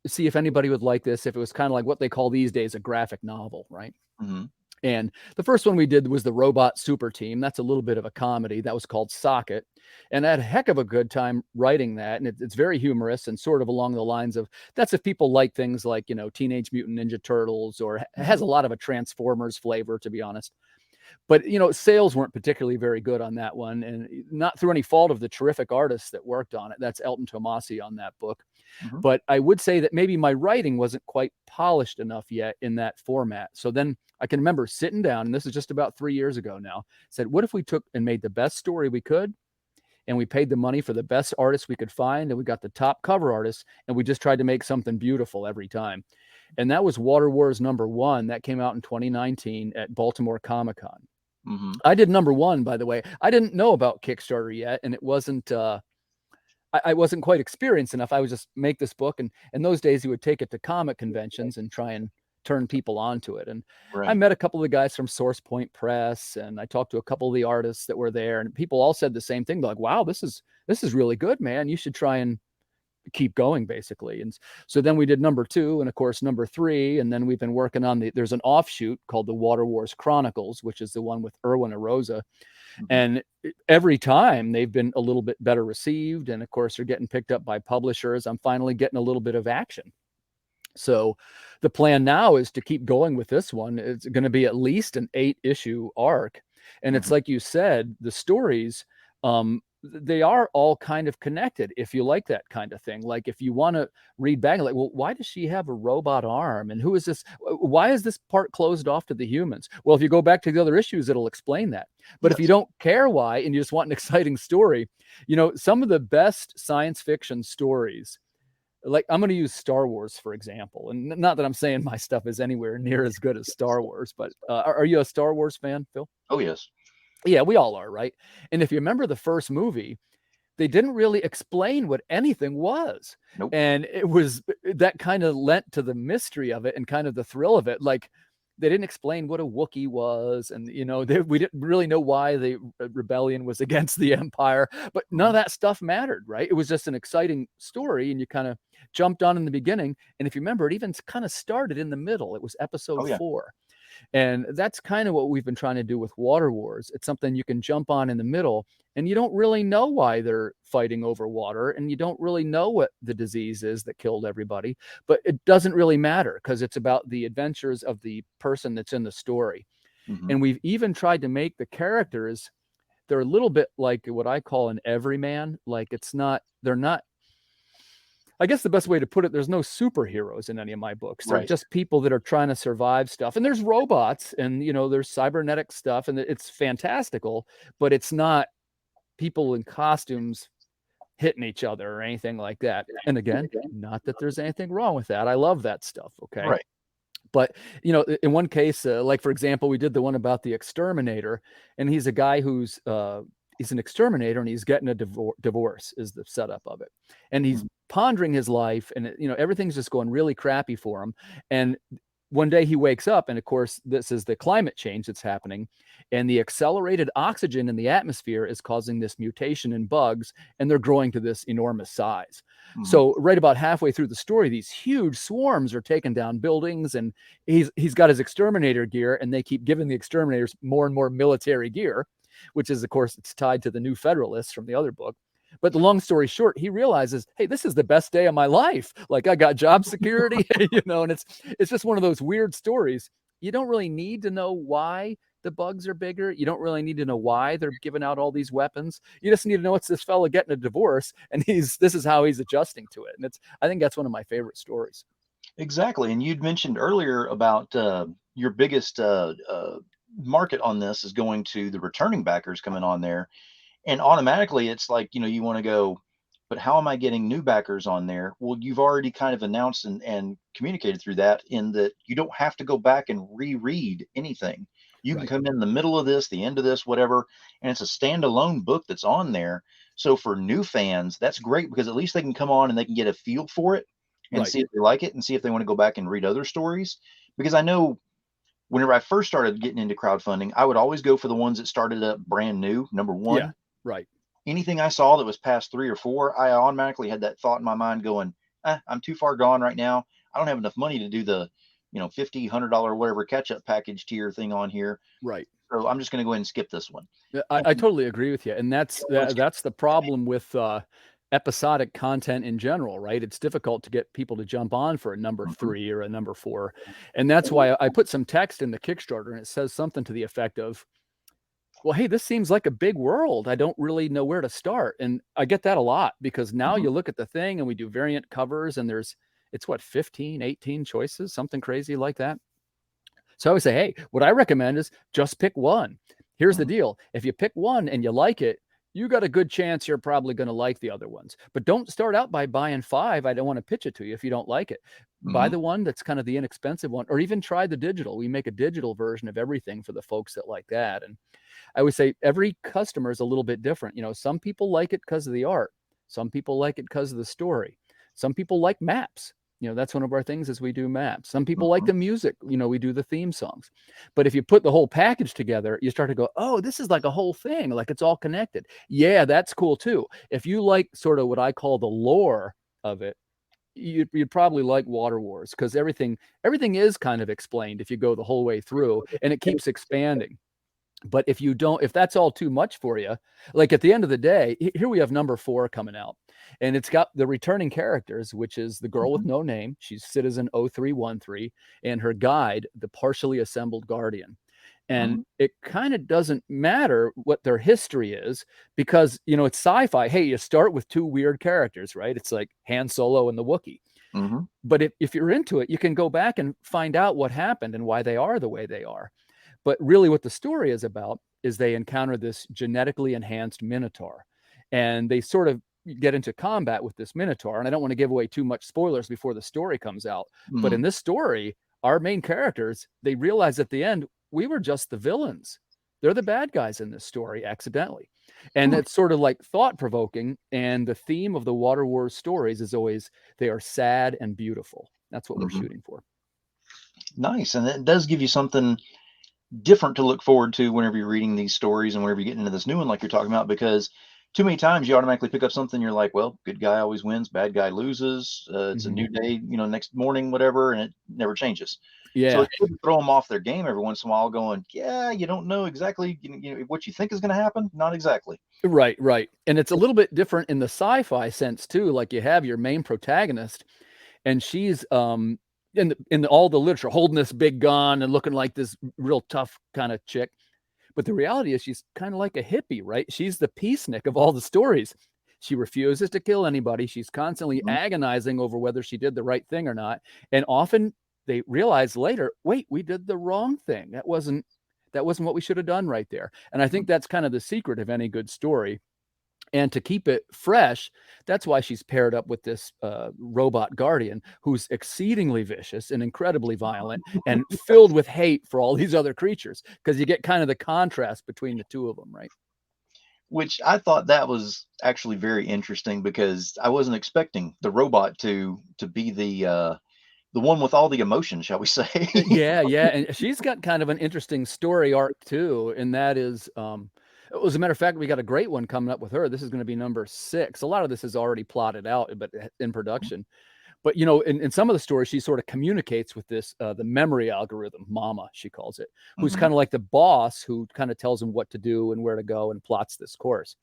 S3: see if anybody would like this, if it was kind of like what they call these days a graphic novel, right?
S2: Mhm.
S3: And the first one we did was the Robot Super Team. That's a little bit of a comedy. That was called Socket. And I had a heck of a good time writing that. And it's very humorous and sort of along the lines of that's if people like things like, Teenage Mutant Ninja Turtles, or it has
S2: Mhm.
S3: a lot of a Transformers flavor, to be honest. But sales weren't particularly very good on that one, and not through any fault of the terrific artists that worked on it. That's Elton Tomasi on that book.
S2: Mhm.
S3: But I would say that maybe my writing wasn't quite polished enough yet in that format. So then I can remember sitting down, and this is just about 3 years ago now, said, what if we took and made the best story we could, and we paid the money for the best artists we could find, and we got the top cover artists, and we just tried to make something beautiful every time. And that was Water Wars #1. That came out in 2019 at Baltimore Comic Con.
S2: Mhm.
S3: I did #1, by the way. I didn't know about Kickstarter yet, and it wasn't I wasn't quite experienced enough. I would just make this book, and in those days, you would take it to comic conventions and try and turn people onto it. And I
S2: Right.
S3: met a couple of the guys from Source Point Press, and I talked to a couple of the artists that were there, and people all said the same thing. They're like, "Wow, this is really good, man. You should try and keep going," basically. And so then we did #2, and of course #3, and then we've been working on there's an offshoot called the Water Wars Chronicles, which is the one with Erwin Arosa.
S2: Mhm.
S3: And every time they've been a little bit better received, and of course they're getting picked up by publishers. I'm finally getting a little bit of action. So the plan now is to keep going with this one. It's going to be at least an 8-issue arc. And it's
S2: Mhm.
S3: like you said, the stories, they are all kind of connected if you like that kind of thing. Like if you want to read back, like, well, why does she have a robot arm? And who is this? Why is this part closed off to the humans? Well, if you go back to the other issues, it'll explain that. But if you
S2: Yes.
S3: don't care why and you just want an exciting story, some of the best science fiction stories, like I'm going to use Star Wars for example, and not that I'm saying my stuff is anywhere near as good as Star Wars, but are you a Star Wars fan, Phil?
S2: Oh, yes.
S3: Yeah, we all are, right? And if you remember the first movie, they didn't really explain what anything was,
S2: Nope.
S3: and it was that kind of lent to the mystery of it and kind of the thrill of it. Like they didn't explain what a Wookiee was, and we didn't really know why the rebellion was against the Empire, but none of
S2: Mhm.
S3: that stuff mattered, right? It was just an exciting story, and you kind of jumped on in the beginning. And if you remember, it even kind of started in the middle. It was
S2: Oh,
S3: episode
S2: yeah.
S3: 4. And that's kind of what we've been trying to do with Water Wars. It's something you can jump on in the middle, and you don't really know why they're fighting over water, and you don't really know what the disease is that killed everybody, but it doesn't really matter because it's about the adventures of the person that's in the story.
S2: Mhm.
S3: And we've even tried to make the characters, they're a little bit like what I call an everyman. Like they're not, I guess the best way to put it, there's no superheroes in any of my books. They're
S2: Right.
S3: just people that are trying to survive stuff. And there's robots and, there's cybernetic stuff and it's fantastical, but it's not people in costumes hitting each other or anything like that. And again, not that there's anything wrong with that. I love that stuff. Okay.
S2: Right.
S3: But, in one case, like, for example, we did the one about the exterminator, and he's a guy he's an exterminator and he's getting a divorce is the setup of it. And he's
S2: Mhm.
S3: pondering his life and, everything's just going really crappy for him. And one day he wakes up, and of course, this is the climate change that's happening, and the accelerated oxygen in the atmosphere is causing this mutation in bugs, and they're growing to this enormous size.
S2: Mhm.
S3: So right about halfway through the story, these huge swarms are taking down buildings, and he's got his exterminator gear, and they keep giving the exterminators more and more military gear, which is, of course, it's tied to the New Federalists from the other book. But the long story short, he realizes, hey, this is the best day of my life. Like I got job security, and it's just one of those weird stories. You don't really need to know why the bugs are bigger. You don't really need to know why they're giving out all these weapons. You just need to know it's this fella getting a divorce, and this is how he's adjusting to it. And I think that's one of my favorite stories.
S2: Exactly. And you'd mentioned earlier about your biggest market on this is going to the returning backers coming on there. And automatically it's like, you want to go, but how am I getting new backers on there? Well, you've already kind of announced and communicated through that in that you don't have to go back and reread anything. You can
S3: Right.
S2: come in the middle of this, the end of this, whatever, and it's a standalone book that's on there. So for new fans, that's great because at least they can come on and they can get a feel for it and
S3: Right.
S2: see if they like it and see if they want to go back and read other stories. Because I know whenever I first started getting into crowdfunding, I would always go for the ones that started up brand new, number
S3: Yeah.
S2: one.
S3: Right.
S2: Anything I saw that was past 3 or 4, I automatically had that thought in my mind going, I'm too far gone right now. I don't have enough money to do the, $50, $100, whatever catch up package tier thing on here.
S3: Right.
S2: So I'm just going to go ahead and skip this one.
S3: Yeah, I
S2: And
S3: totally agree with you, and that's the problem with episodic content in general, right? It's difficult to get people to jump on for a number
S2: Mhm.
S3: 3 or a number 4, and that's why I put some text in the Kickstarter, and it says something to the effect of, "Well, hey, this seems like a big world. I don't really know where to start," and I get that a lot because now
S2: Mhm.
S3: you look at the thing, and we do variant covers, and it's what 15, 18 choices, something crazy like that. So I would say, hey, what I recommend is just pick one. Here's the
S2: Mhm.
S3: deal. If you pick one and you like it, you got a good chance you're probably going to like the other ones. But don't start out by buying 5. I don't want to pitch it to you if you don't like it. Buy
S2: Mhm.
S3: the one that's kind of the inexpensive one, or even try the digital. We make a digital version of everything for the folks that like that. And I would say every customer is a little bit different. Some people like it because of the art. Some people like it because of the story. Some people like maps. That's one of our things is we do maps. Some people like
S2: Mhm.
S3: the music. We do the theme songs. But if you put the whole package together, you start to go, oh, this is like a whole thing. Like it's all connected. Yeah, that's cool too. If you like sort of what I call the lore of it, you'd probably like Water Wars because everything is kind of explained if you go the whole way through, and it keeps expanding. But if that's all too much for you, like at the end of the day, here we have number 4 coming out, and it's got the returning characters, which is the girl with
S2: Mhm.
S3: no name. She's Citizen 0313, and her guide, the partially assembled Guardian. And
S2: Mhm.
S3: it kind of doesn't matter what their history is because, it's sci-fi. Hey, you start with 2 weird characters, right? It's like Han Solo and the Wookiee.
S2: Mhm.
S3: But if you're into it, you can go back and find out what happened and why they are the way they are. But really, what the story is about is they encounter this genetically enhanced Minotaur, and they sort of get into combat with this Minotaur. And I don't want to give away too much spoilers before the story comes out. But in
S2: Mhm.
S3: this story, our main characters, they realize at the end, we were just the villains. They're the bad guys in this story accidentally. And
S2: Hmm.
S3: it's sort of like thought provoking. And the theme of the Water Wars stories is always they are sad and beautiful. That's what we're
S2: Mhm.
S3: shooting for.
S2: Nice, and it does give you something different to look forward to whenever you're reading these stories and whenever you get into this new one, like you're talking about, because too many times you automatically pick up something you're like, well, good guy always wins, bad guy loses. It's a
S3: Mhm.
S2: new day, next morning, whatever, and it never changes. So
S3: Yeah.
S2: it's good to throw them off their game every once in a while, going, yeah, you don't know exactly what you think is going to happen. Not exactly.
S3: Right, right. And it's a little bit different in the sci-fi sense too. Like you have your main protagonist, and she's in all the literature holding this big gun and looking like this real tough kind of chick. But the reality is she's kind of like a hippie, right? She's the peacenik of all the stories. She refuses to kill anybody. She's constantly
S2: Mhm.
S3: agonizing over whether she did the right thing or not. And often they realize later, wait, we did the wrong thing. That wasn't what we should have done right there. And I think that's kind of the secret of any good story. And to keep it fresh, that's why she's paired up with this robot guardian who's exceedingly vicious and incredibly violent and filled with hate for all these other creatures, because you get kind of the contrast between the two of them, right?
S2: Which I thought that was actually very interesting because I wasn't expecting the robot to be the one with all the emotion, shall we say?
S3: Yeah, yeah, and she's got kind of an interesting story arc too, and that is, as a matter of fact, we got a great one coming up with her. This is going to be number 6. A lot of this is already plotted out, but in production. But in some of the stories, she sort of communicates with this the memory algorithm, Mama, she calls it, who's
S2: Mhm.
S3: kind of like the boss who kind of tells him what to do and where to go and plots this course.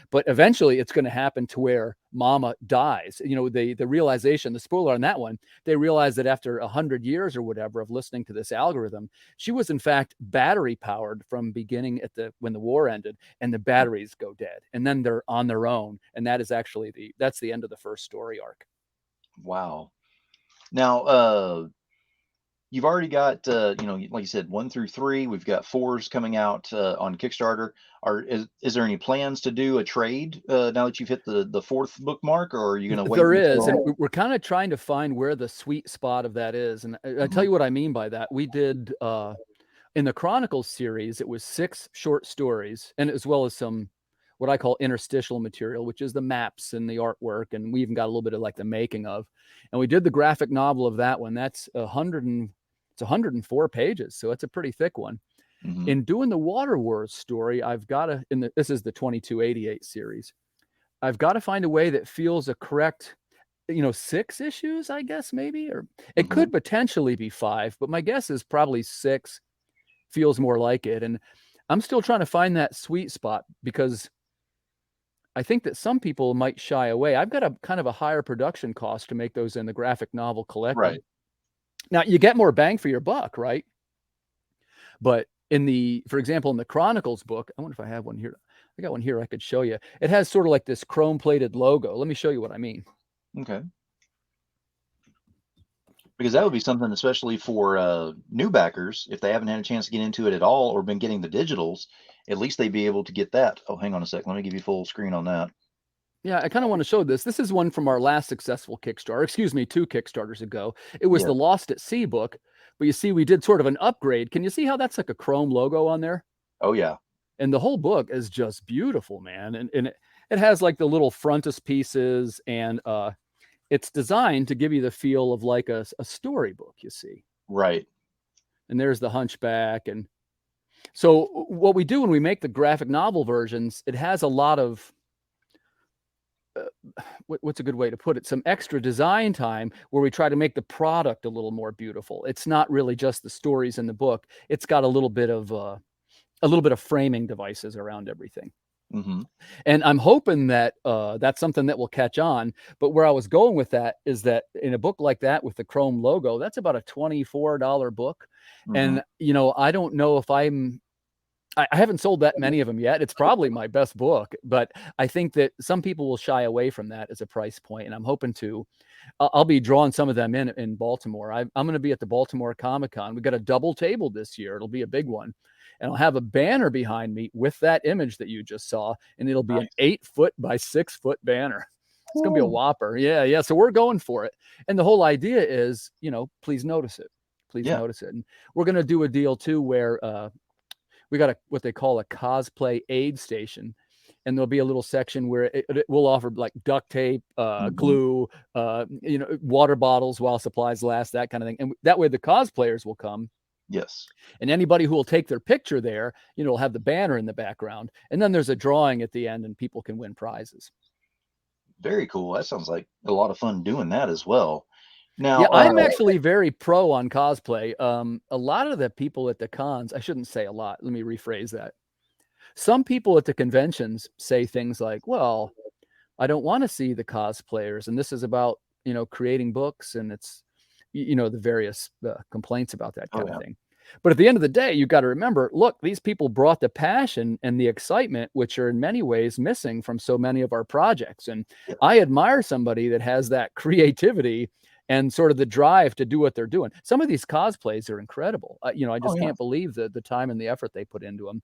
S3: But eventually, it's going to happen to where Mama dies. The realization, the spoiler on that one, they realize that after 100 years or whatever of listening to this algorithm, she was in fact battery powered from beginning at the when the war ended, and the batteries go dead, and then they're on their own, and that is actually that's the end of the first story arc.
S2: Wow. Now, you've already got, like you said, 1 through 3. We've got fours coming out on Kickstarter. Is there any plans to do a trade now that you've hit the fourth bookmark, or are you going to wait
S3: There is, and
S2: until?
S3: we're kind of trying to find where the sweet spot of that is. And I tell
S2: Mhm.
S3: you what I mean by that. We did in the Chronicles series, it was 6 short stories, and as well as some what I call interstitial material, which is the maps and the artwork, and we even got a little bit of like the making of. And we did the graphic novel of that one. That's 104 pages, so it's a pretty thick one.
S2: Mhm.
S3: In doing the Water Wars story, I've got to this is the 2288 series. I've got to find a way that feels a correct 6 issues, I guess, maybe, or it
S2: Mhm.
S3: could potentially be 5, but my guess is probably 6 feels more like it. And I'm still trying to find that sweet spot because I think that some people might shy away. I've got a kind of a higher production cost to make those in the graphic novel collected.
S2: Right.
S3: Now, you get more bang for your buck, right? But for example, in the Chronicles book, I wonder if I have one here. I got one here I could show you. It has sort of like this chrome plated logo. Let me show you what I mean.
S2: Okay. Because that would be something, especially for new backers, if they haven't had a chance to get into it at all or been getting the digitals, at least they'd be able to get that. Oh, hang on a sec. Let me give you full screen on that.
S3: Yeah, I kind of want to show this. This is one from our last successful Kickstarter. Excuse me, 2 Kickstarters ago. It was
S2: Yeah.
S3: the Lost at Sea book, but you see, we did sort of an upgrade. Can you see how that's like a chrome logo on there?
S2: Oh, yeah.
S3: And the whole book is just beautiful, man. And it has like the little frontispieces, and it's designed to give you the feel of like a storybook, you see.
S2: Right.
S3: And there's the Hunchback. And so what we do when we make the graphic novel versions, it has a lot of what's a good way to put it? Some extra design time where we try to make the product a little more beautiful. It's not really just the stories in the book. It's got a little bit of a little bit of framing devices around everything.
S2: Mm-hmm.
S3: And I'm hoping that that's something that will catch on. But where I was going with that is that in a book like that with the Chrome logo, that's about a $24 book.
S2: Mm-hmm.
S3: And, you know, I don't know if I haven't sold that many of them yet. It's probably my best book, but I think that some people will shy away from that as a price point. And I'm hoping to, I'll be drawing some of them in Baltimore. I'm going to be at the Baltimore Comic-Con. We've got a double table this year. It'll be a big one. And I'll have a banner behind me with that image that you just saw. And it'll be an 8-foot by 6-foot banner. It's going to be a whopper. Yeah. Yeah. So we're going for it. And the whole idea is, you know, please notice it. Please notice it. And we're going to do a deal too, where we got what they call a cosplay aid station. And there'll be a little section where it will offer like duct tape, glue, you know, water bottles while supplies last, that kind of thing. And that way the cosplayers will come.
S2: Yes.
S3: And anybody who will take their picture there, you know, will have the banner in the background. And then there's a drawing at the end and people can win prizes.
S2: Very cool. That sounds like a lot of fun doing that as well. Now,
S3: yeah, I'm actually very pro on cosplay. A lot of the people at the cons, I shouldn't say a lot. Let me rephrase that. Some people at the conventions say things like, well, I don't want to see the cosplayers. And this is about, you know, creating books, and it's, you know, the various complaints about that kind of thing. But at the end of the day, you got to remember, look, these people brought the passion and the excitement, which are in many ways missing from so many of our projects. And I admire somebody that has that creativity and sort of the drive to do what they're doing. Some of these cosplays are incredible. You know, I just can't believe the time and the effort they put into them.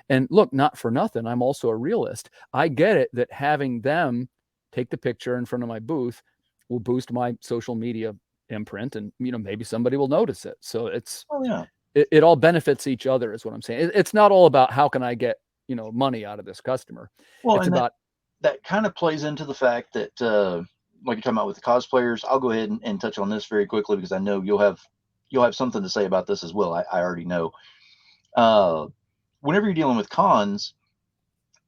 S3: And look, not for nothing, I'm also a realist. I get it that having them take the picture in front of my booth will boost my social media imprint, and, you know, maybe somebody will notice it. So it's, it all benefits each other is what I'm saying. It's not all about how can I get, you know, money out of this customer.
S2: Well,
S3: it's
S2: and
S3: about
S2: that kind of plays into the fact that, like you're talking about with the cosplayers, I'll go ahead and touch on this very quickly because I know you'll have something to say about this as well. I already know. Whenever you're dealing with cons,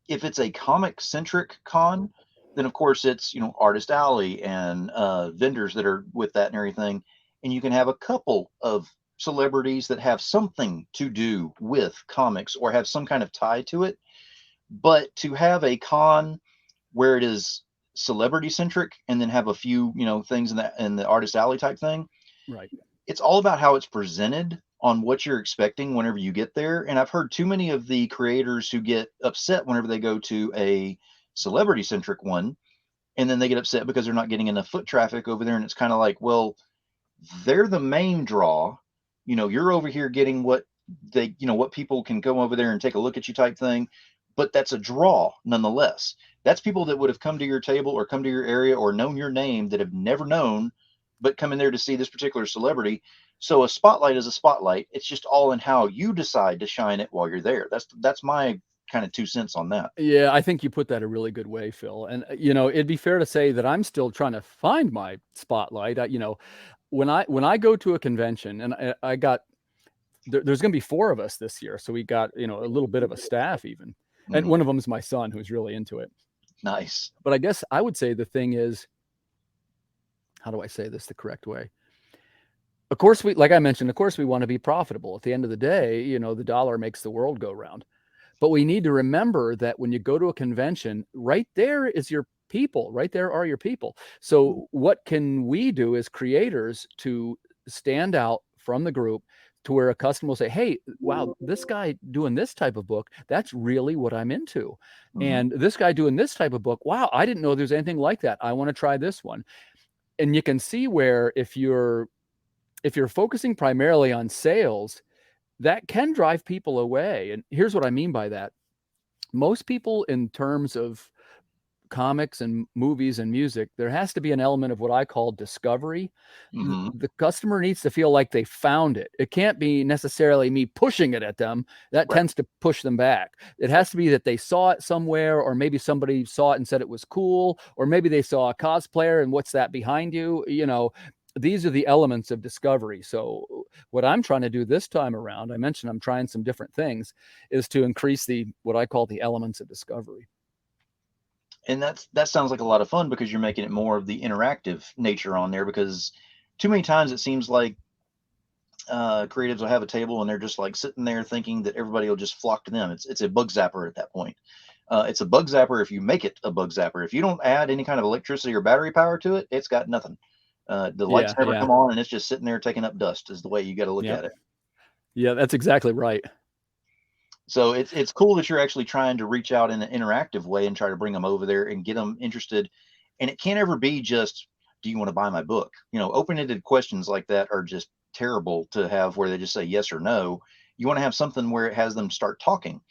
S2: if it's a comic centric con, then of course it's, you know, Artist Alley and vendors that are with that and everything. And you can have a couple of celebrities that have something to do with comics or have some kind of tie to it. But to have a con where it is celebrity centric and then have a few, you know, things in the Artist Alley type thing,
S3: right.
S2: It's all about how it's presented on what you're expecting whenever you get there. And I've heard too many of the creators who get upset whenever they go to a celebrity centric one, and then they get upset because they're not getting enough foot traffic over there. And it's kind of like, well, they're the main draw. You know, you're over here getting what they, you know, what people can go over there and take a look at you type thing. But that's a draw nonetheless. That's people that would have come to your table or come to your area or known your name that have never known, but come in there to see this particular celebrity. So a spotlight is a spotlight. It's just all in how you decide to shine it while you're there. That's my kind of 2 cents on that.
S3: Yeah, I think you put that a really good way, Phil. And, you know, it'd be fair to say that I'm still trying to find my spotlight. You know, when I go to a convention, and I got, there's going to be 4 of us this year. So we got, you know, a little bit of a staff even. And one of them is my son, who's really into it.
S2: Nice.
S3: But I guess I would say the thing is, how do I say this the correct way? Of course, like I mentioned, of course, we want to be profitable. At the end of the day, you know, the dollar makes the world go round. But we need to remember that when you go to a convention, right there is your people. Right there are your people. So what can we do as creators to stand out from the group to where a customer will say, hey, wow, this guy doing this type of book, that's really what I'm into. And this guy doing this type of book, wow, I didn't know there's anything like that. I want to try this one. And you can see where if you're focusing primarily on sales, that can drive people away. And here's what I mean by that. Most people, in terms of comics and movies and music, there has to be an element of what I call discovery. The customer needs to feel like they found it. It can't be necessarily me pushing it at them. That tends to push them back. It has to be that they saw it somewhere, or maybe somebody saw it and said it was cool, or maybe they saw a cosplayer and what's that behind you? You know, these are the elements of discovery. So what I'm trying to do this time around, I mentioned I'm trying some different things, is to increase what I call the elements of discovery.
S2: And that sounds like a lot of fun because you're making it more of the interactive nature on there, because too many times it seems like creatives will have a table and they're just like sitting there thinking that everybody will just flock to them. It's a bug zapper at that point. It's a bug zapper if you make it a bug zapper. If you don't add any kind of electricity or battery power to it, it's got nothing. The lights
S3: Yeah,
S2: never
S3: yeah,
S2: come on, and it's just sitting there taking up dust. Is the way you got to look
S3: yeah,
S2: at it.
S3: yeah. That's exactly right.
S2: So it's cool that you're actually trying to reach out in an interactive way and try to bring them over there and get them interested. And it can't ever be just, do you want to buy my book? You know, open-ended questions like that are just terrible to have where they just say yes or no. You want to have something where it has them start talking.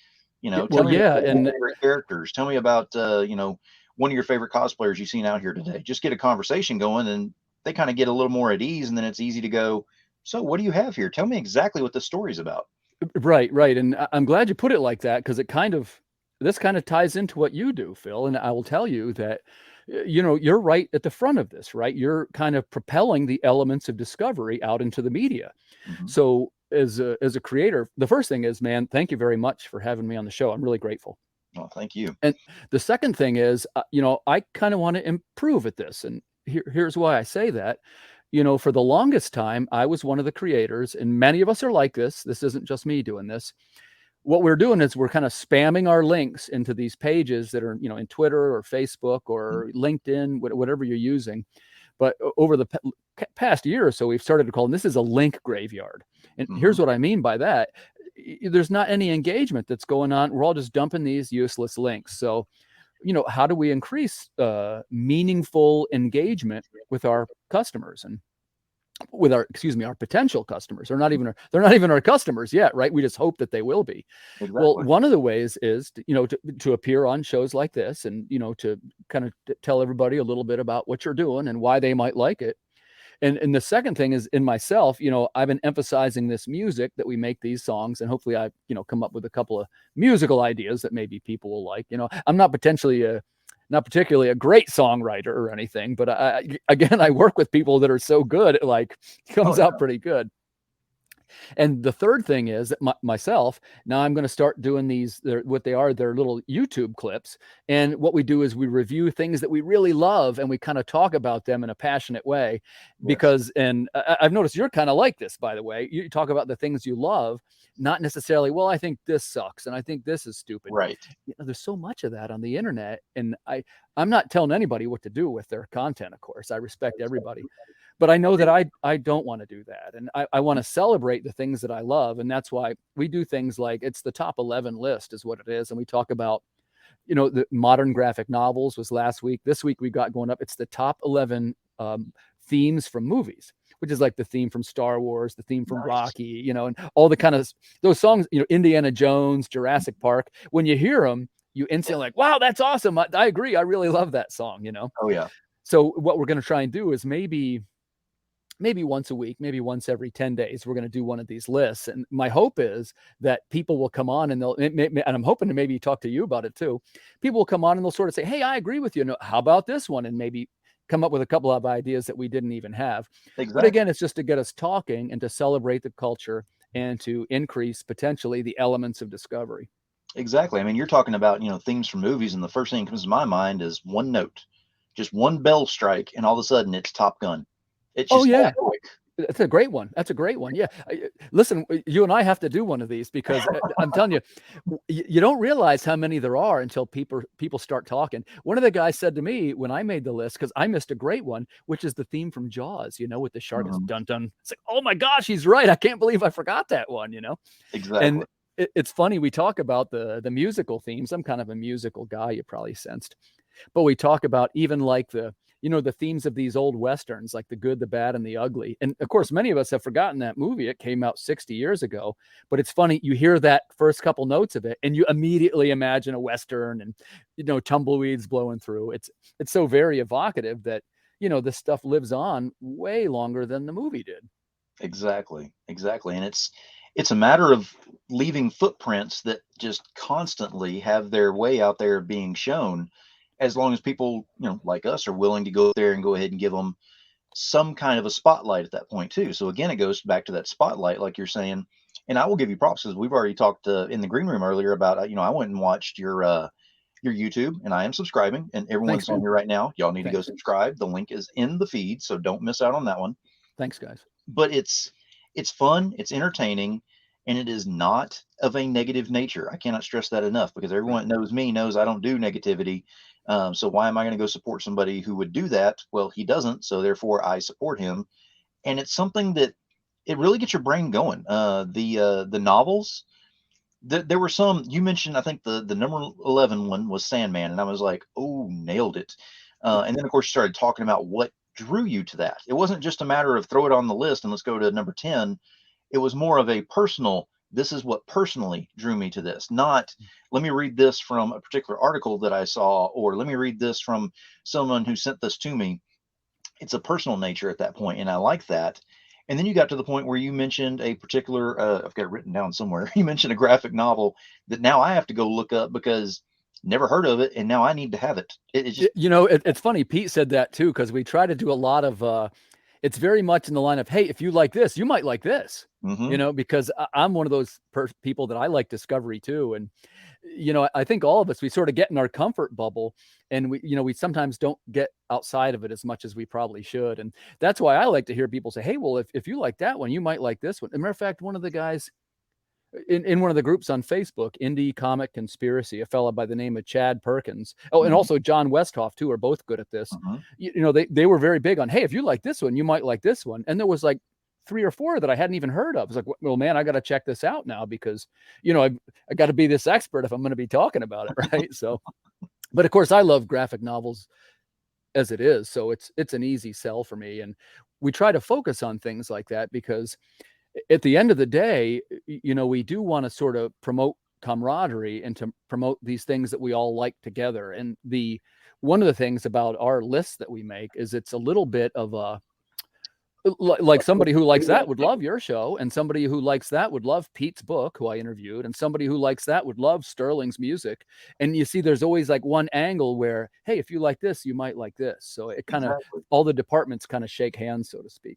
S2: You know, tell
S3: Well,
S2: me about
S3: yeah,
S2: your
S3: and
S2: favorite characters. Tell me about one of your favorite cosplayers you've seen out here today. Just get a conversation going, and they kind of get a little more at ease, and then it's easy to go. So, what do you have here? Tell me exactly what the story's about.
S3: right, right. And I'm glad you put it like that because this kind of ties into what you do, Phil. And I will tell you that, you're right at the front of this, right? You're kind of propelling the elements of discovery out into the media.
S2: Hmm.
S3: So as a creator, the first thing is, man, thank you very much for having me on the show. I'm really grateful.
S2: Well, thank you.
S3: And the second thing is, I kind of want to improve at this. And here's why I say that. For the longest time, I was one of the creators, and many of us are like this. This isn't just me doing this. What we're doing is we're kind of spamming our links into these pages that are, in Twitter or Facebook or LinkedIn, whatever you're using. But over the past year or so, we've started to call them, this is a link graveyard. And here's what I mean by that. There's not any engagement that's going on. We're all just dumping these useless links. So, how do we increase meaningful engagement with our customers and with our potential customers? They're not even our customers yet, right? We just hope that they will be.
S2: Exactly.
S3: Well, one of the ways is to appear on shows like this and to kind of tell everybody a little bit about what you're doing and why they might like it. And the second thing is in myself, I've been emphasizing this music that we make these songs, and hopefully I, come up with a couple of musical ideas that maybe people will like. I'm not particularly a great songwriter or anything, but I work with people that are so good, it comes out pretty good. And the third thing is that myself, now I'm going to start doing they're little YouTube clips. And what we do is we review things that we really love and we kind of talk about them in a passionate way. Because, and I've noticed you're kind of like this, by the way. You talk about the things you love, not necessarily, well, I think this sucks and I think this is stupid.
S2: Right.
S3: There's so much of that on the internet. And I'm not telling anybody what to do with their content, of course. I respect everybody. But I know that I don't want to do that. And I want to celebrate the things that I love. And that's why we do things like it's the top 11 list is what it is. And we talk about, the modern graphic novels was last week. This week we got going up. It's the top 11 themes from movies, which is like the theme from Star Wars, the theme from Rocky, and all the kind of those songs, Indiana Jones, Jurassic Park. When you hear them, you instantly like, wow, that's awesome. I agree. I really love that song,
S2: Oh, yeah.
S3: So what we're going to try and do is maybe once a week, maybe once every 10 days, we're going to do one of these lists. And my hope is that people will come on and and I'm hoping to maybe talk to you about it too. People will come on and they'll sort of say, hey, I agree with you. How about this one? And maybe come up with a couple of ideas that we didn't even have. Exactly. But again, it's just to get us talking and to celebrate the culture and to increase potentially the elements of discovery.
S2: Exactly. I mean, you're talking about, themes from movies. And the first thing that comes to my mind is one note, just one bell strike. And all of a sudden it's Top Gun. It's just
S3: That's a great one. That's a great one. Yeah. Listen, you and I have to do one of these because I'm telling you, you don't realize how many there are until people start talking. One of the guys said to me when I made the list, because I missed a great one, which is the theme from Jaws, with the shark is dun dun. It's like, oh my gosh, he's right. I can't believe I forgot that one,
S2: Exactly.
S3: And it's funny. We talk about the musical themes. I'm kind of a musical guy, you probably sensed, but we talk about even like the themes of these old Westerns, like the good, the bad, and the ugly. And of course, many of us have forgotten that movie. It came out 60 years ago, but it's funny. You hear that first couple notes of it and you immediately imagine a Western and, tumbleweeds blowing through. It's so very evocative that, this stuff lives on way longer than the movie did.
S2: Exactly. And it's a matter of leaving footprints that just constantly have their way out there being shown, as long as people, like us, are willing to go there and go ahead and give them some kind of a spotlight at that point too. So again, it goes back to that spotlight, like you're saying. And I will give you props because we've already talked in the green room earlier about, I went and watched your YouTube, and I am subscribing, and everyone's on here right now. Y'all need to go subscribe. The link is in the feed, so don't miss out on that one.
S3: Thanks, guys.
S2: But it's it's fun, it's entertaining, and it is not of a negative nature. I cannot stress that enough, because everyone that knows me knows I don't do negativity. So why am I going to go support somebody who would do that? Well, he doesn't, so therefore I support him. And it's something that it really gets your brain going. The novels, there were some you mentioned. I think the number 11 one was Sandman, and I was like, oh, nailed it. And then of course you started talking about what drew you to that. It wasn't just a matter of throw it on the list and let's go to number 10. It was more of a personal, this is what personally drew me to this, not let me read this from a particular article that I saw, or let me read this from someone who sent this to me. It's a personal nature at that point, and I like that. And then you got to the point where you mentioned a particular, I've got it written down somewhere. You mentioned a graphic novel that now I have to go look up because never heard of it, and now I need to have it. It's just,
S3: It's funny. Pete said that too, because we try to do a lot of. It's very much in the line of, hey, if you like this, you might like this. Because I'm one of those people that I like discovery too, and I think all of us, we sort of get in our comfort bubble, and we sometimes don't get outside of it as much as we probably should, and that's why I like to hear people say, hey, well, if you like that one, you might like this one. As a matter of fact, one of the guys in one of the groups on Facebook, Indie Comic Conspiracy, a fella by the name of Chad Perkins. Oh, and also John Westhoff too are both good at this. They were very big on, hey, if you like this one, you might like this one. And there was like 3 or 4 that I hadn't even heard of. It's like, well, man, I got to check this out now, because I got to be this expert if I'm going to be talking about it, right? So, but of course, I love graphic novels as it is, so it's an easy sell for me. And we try to focus on things like that because at the end of the day, we do want to sort of promote camaraderie and to promote these things that we all like together. And one of the things about our lists that we make is it's a little bit of a, like somebody who likes that would love your show, and somebody who likes that would love Pete's book, who I interviewed, and somebody who likes that would love Sterling's music. And you see, there's always like one angle where, hey, if you like this, you might like this. So it kind of, all the departments kind of shake hands, so to speak.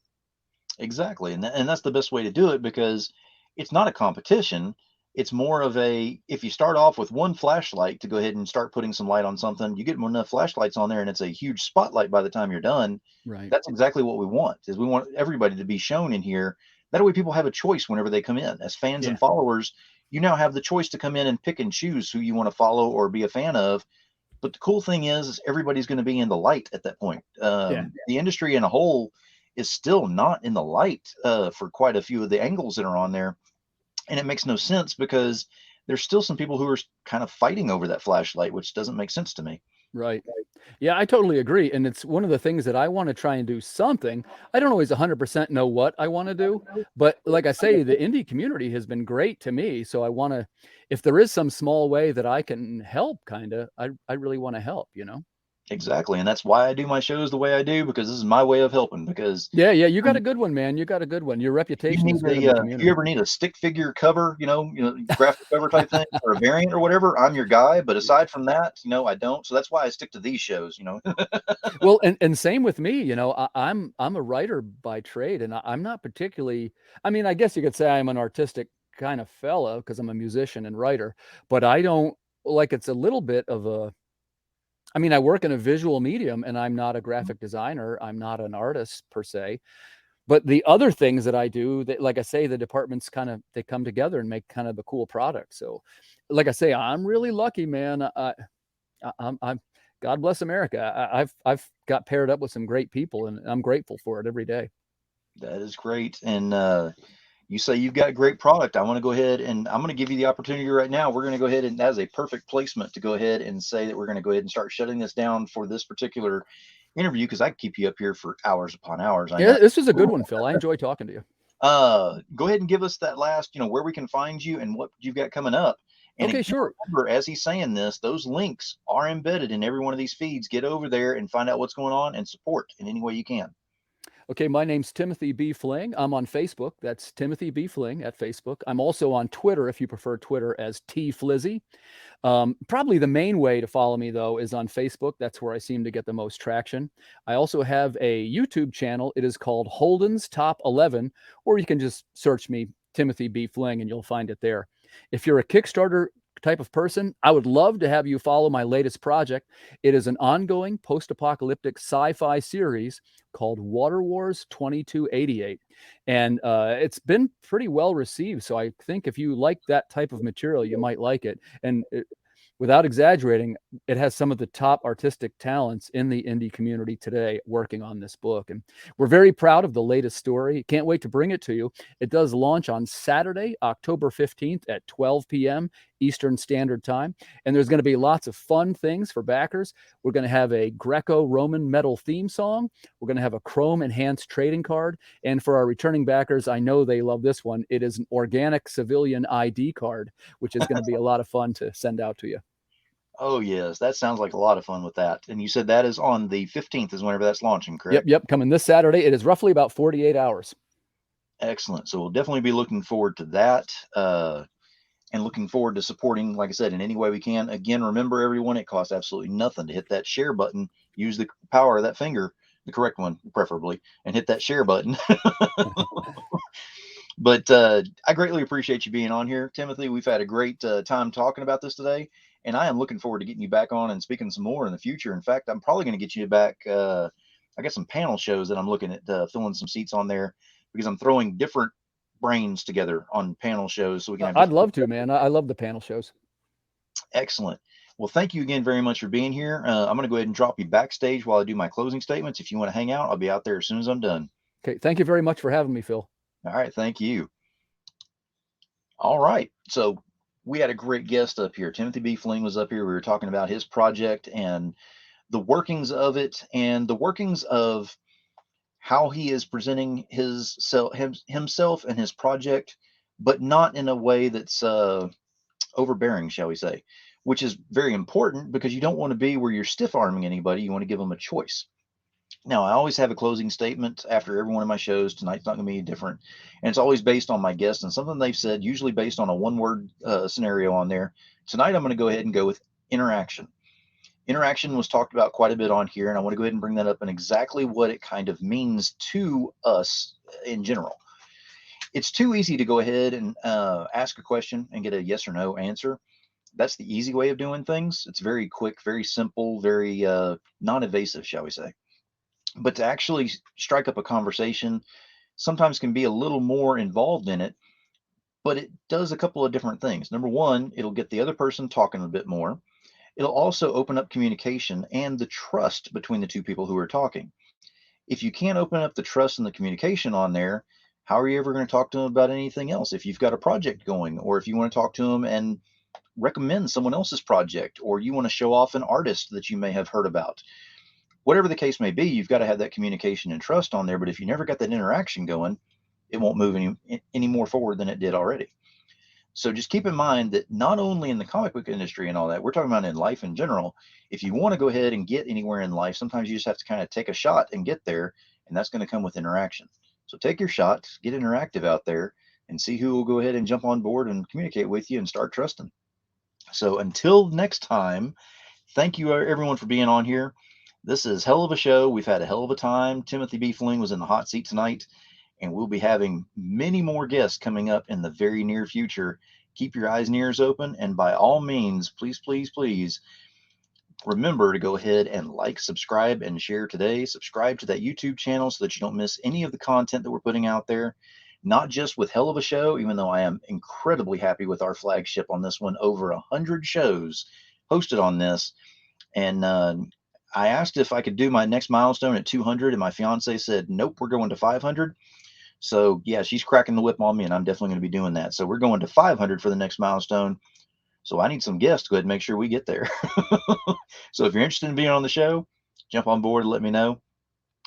S2: Exactly. And that's the best way to do it, because it's not a competition. It's more of a, if you start off with one flashlight to go ahead and start putting some light on something, you get enough flashlights on there and it's a huge spotlight by the time you're done.
S3: Right.
S2: That's exactly what we want, is we want everybody to be shown in here. That way people have a choice whenever they come in. As fans and followers, you now have the choice to come in and pick and choose who you want to follow or be a fan of. But the cool thing is everybody's going to be in the light at that point. The industry in a whole is still not in the light for quite a few of the angles that are on there. And it makes no sense, because there's still some people who are kind of fighting over that flashlight, which doesn't make sense to me.
S3: Right. Yeah, I totally agree. And it's one of the things that I want to try and do something. I don't always 100% know what I want to do, but like I say, the indie community has been great to me. So I want to, if there is some small way that I can help, I really want to help,
S2: Exactly. And that's why I do my shows the way I do, because this is my way of helping. Because
S3: you got a good one, man. You got a good one. Your reputation is good in the community.
S2: If you ever need a stick figure cover, graphic cover type thing, or a variant or whatever, I'm your guy. But aside from that, I don't. So that's why I stick to these shows,
S3: Well, and same with me, I'm a writer by trade, and I'm not particularly, I mean, I guess you could say I'm an artistic kind of fella because I'm a musician and writer, but I don't, like, it's a little bit of a, I mean, I work in a visual medium and I'm not a graphic designer. I'm not an artist per se, but the other things that I do, that, like I say, the departments they come together and make kind of a cool product. So like I say, I'm really lucky, man. I'm God bless America. I've got paired up with some great people, and I'm grateful for it every day.
S2: That is great. And you say you've got great product. I want to go ahead and I'm going to give you the opportunity right now. We're going to go ahead, and as a perfect placement to go ahead and say that we're going to go ahead and start shutting this down for this particular interview, because I keep you up here for hours upon hours.
S3: This was a good one, Phil. I enjoy talking to you.
S2: Go ahead and give us that last, where we can find you and what you've got coming up. And
S3: okay, sure.
S2: Remember, as he's saying this, those links are embedded in every one of these feeds. Get over there and find out what's going on and support in any way you can.
S3: Okay, my name's Timothy B Fling. I'm on Facebook. That's Timothy B Fling at Facebook. I'm also on Twitter, if you prefer Twitter, as T Flizzy. Probably the main way to follow me, though, is on Facebook. That's where I seem to get the most traction. I also have a YouTube channel. It is called Holden's Top 11, or you can just search me, Timothy B Fling, and you'll find it there. If you're a Kickstarter type of person, I would love to have you follow my latest project. It is an ongoing post-apocalyptic sci-fi series called Water Wars 2288. And it's been pretty well received. So I think if you like that type of material, you might like it. And without exaggerating, it has some of the top artistic talents in the indie community today working on this book. And we're very proud of the latest story. Can't wait to bring it to you. It does launch on Saturday, October 15th at 12 p.m. Eastern Standard Time. And there's going to be lots of fun things for backers. We're going to have a Greco-Roman metal theme song. We're going to have a Chrome enhanced trading card. And for our returning backers, I know they love this one. It is an organic civilian ID card, which is going to be a lot of fun to send out to you.
S2: Oh, yes. That sounds like a lot of fun with that. And you said that is on the 15th is whenever that's launching, correct?
S3: Yep. Coming this Saturday. It is roughly about 48 hours.
S2: Excellent. So we'll definitely be looking forward to that and looking forward to supporting, like I said, in any way we can. Again, remember, everyone, it costs absolutely nothing to hit that share button. Use the power of that finger, the correct one, preferably, and hit that share button. But I greatly appreciate you being on here, Timothy. We've had a great time talking about this today. And I am looking forward to getting you back on and speaking some more in the future. In fact, I'm probably going to get you back. I got some panel shows that I'm looking at filling some seats on there because I'm throwing different brains together on panel shows. So we can have.
S3: I'd love to, man. I love the panel shows.
S2: Excellent. Well, thank you again very much for being here. I'm going to go ahead and drop you backstage while I do my closing statements. If you want to hang out, I'll be out there as soon as I'm done.
S3: Okay. Thank you very much for having me, Phil.
S2: All right. Thank you. All right. So we had a great guest up here. Timothy B Fling was up here. We were talking about his project and the workings of it and the workings of how he is presenting himself and his project, but not in a way that's overbearing, shall we say, which is very important because you don't want to be where you're stiff arming anybody. You want to give them a choice. Now, I always have a closing statement after every one of my shows. Tonight's not going to be different. And it's always based on my guest and something they've said, usually based on a one-word scenario on there. Tonight, I'm going to go ahead and go with interaction. Interaction was talked about quite a bit on here, and I want to go ahead and bring that up and exactly what it kind of means to us in general. It's too easy to go ahead and ask a question and get a yes or no answer. That's the easy way of doing things. It's very quick, very simple, very non-evasive, shall we say. But to actually strike up a conversation sometimes can be a little more involved in it, but it does a couple of different things. Number one, it'll get the other person talking a bit more. It'll also open up communication and the trust between the two people who are talking. If you can't open up the trust and the communication on there, how are you ever going to talk to them about anything else? If you've got a project going, or if you want to talk to them and recommend someone else's project, or you want to show off an artist that you may have heard about. Whatever the case may be, you've got to have that communication and trust on there. But if you never got that interaction going, it won't move any more forward than it did already. So just keep in mind that not only in the comic book industry and all that, we're talking about in life in general. If you want to go ahead and get anywhere in life, sometimes you just have to kind of take a shot and get there. And that's going to come with interaction. So take your shot, get interactive out there, and see who will go ahead and jump on board and communicate with you and start trusting. So until next time, thank you everyone for being on here. This is hell of a show. We've had a hell of a time. Timothy B Fling was in the hot seat tonight, and we'll be having many more guests coming up in the very near future. Keep your eyes and ears open, and by all means, please, please, please remember to go ahead and like, subscribe, and share today. Subscribe to that YouTube channel so that you don't miss any of the content that we're putting out there. Not just with hell of a show, even though I am incredibly happy with our flagship on this one. Over 100 shows hosted on this, and I asked if I could do my next milestone at 200, and my fiance said, nope, we're going to 500. So yeah, she's cracking the whip on me, and I'm definitely going to be doing that. So we're going to 500 for the next milestone. So I need some guests to go ahead and make sure we get there. So if you're interested in being on the show, jump on board and let me know.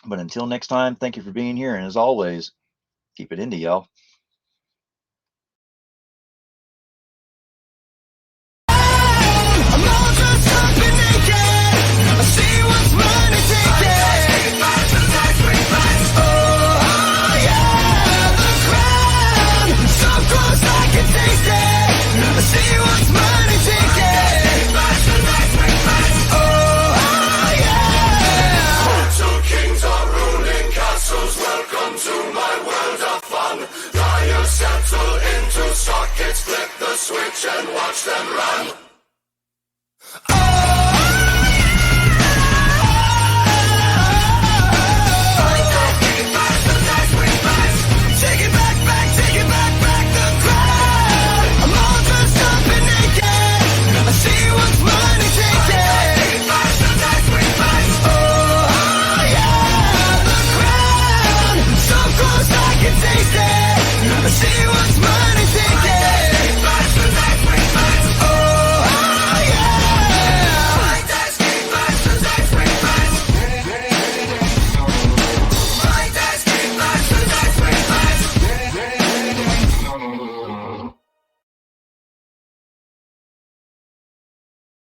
S2: But until next time, thank you for being here. And as always, keep it indie, y'all.
S1: Welcome to my world of fun. switch and watch them run.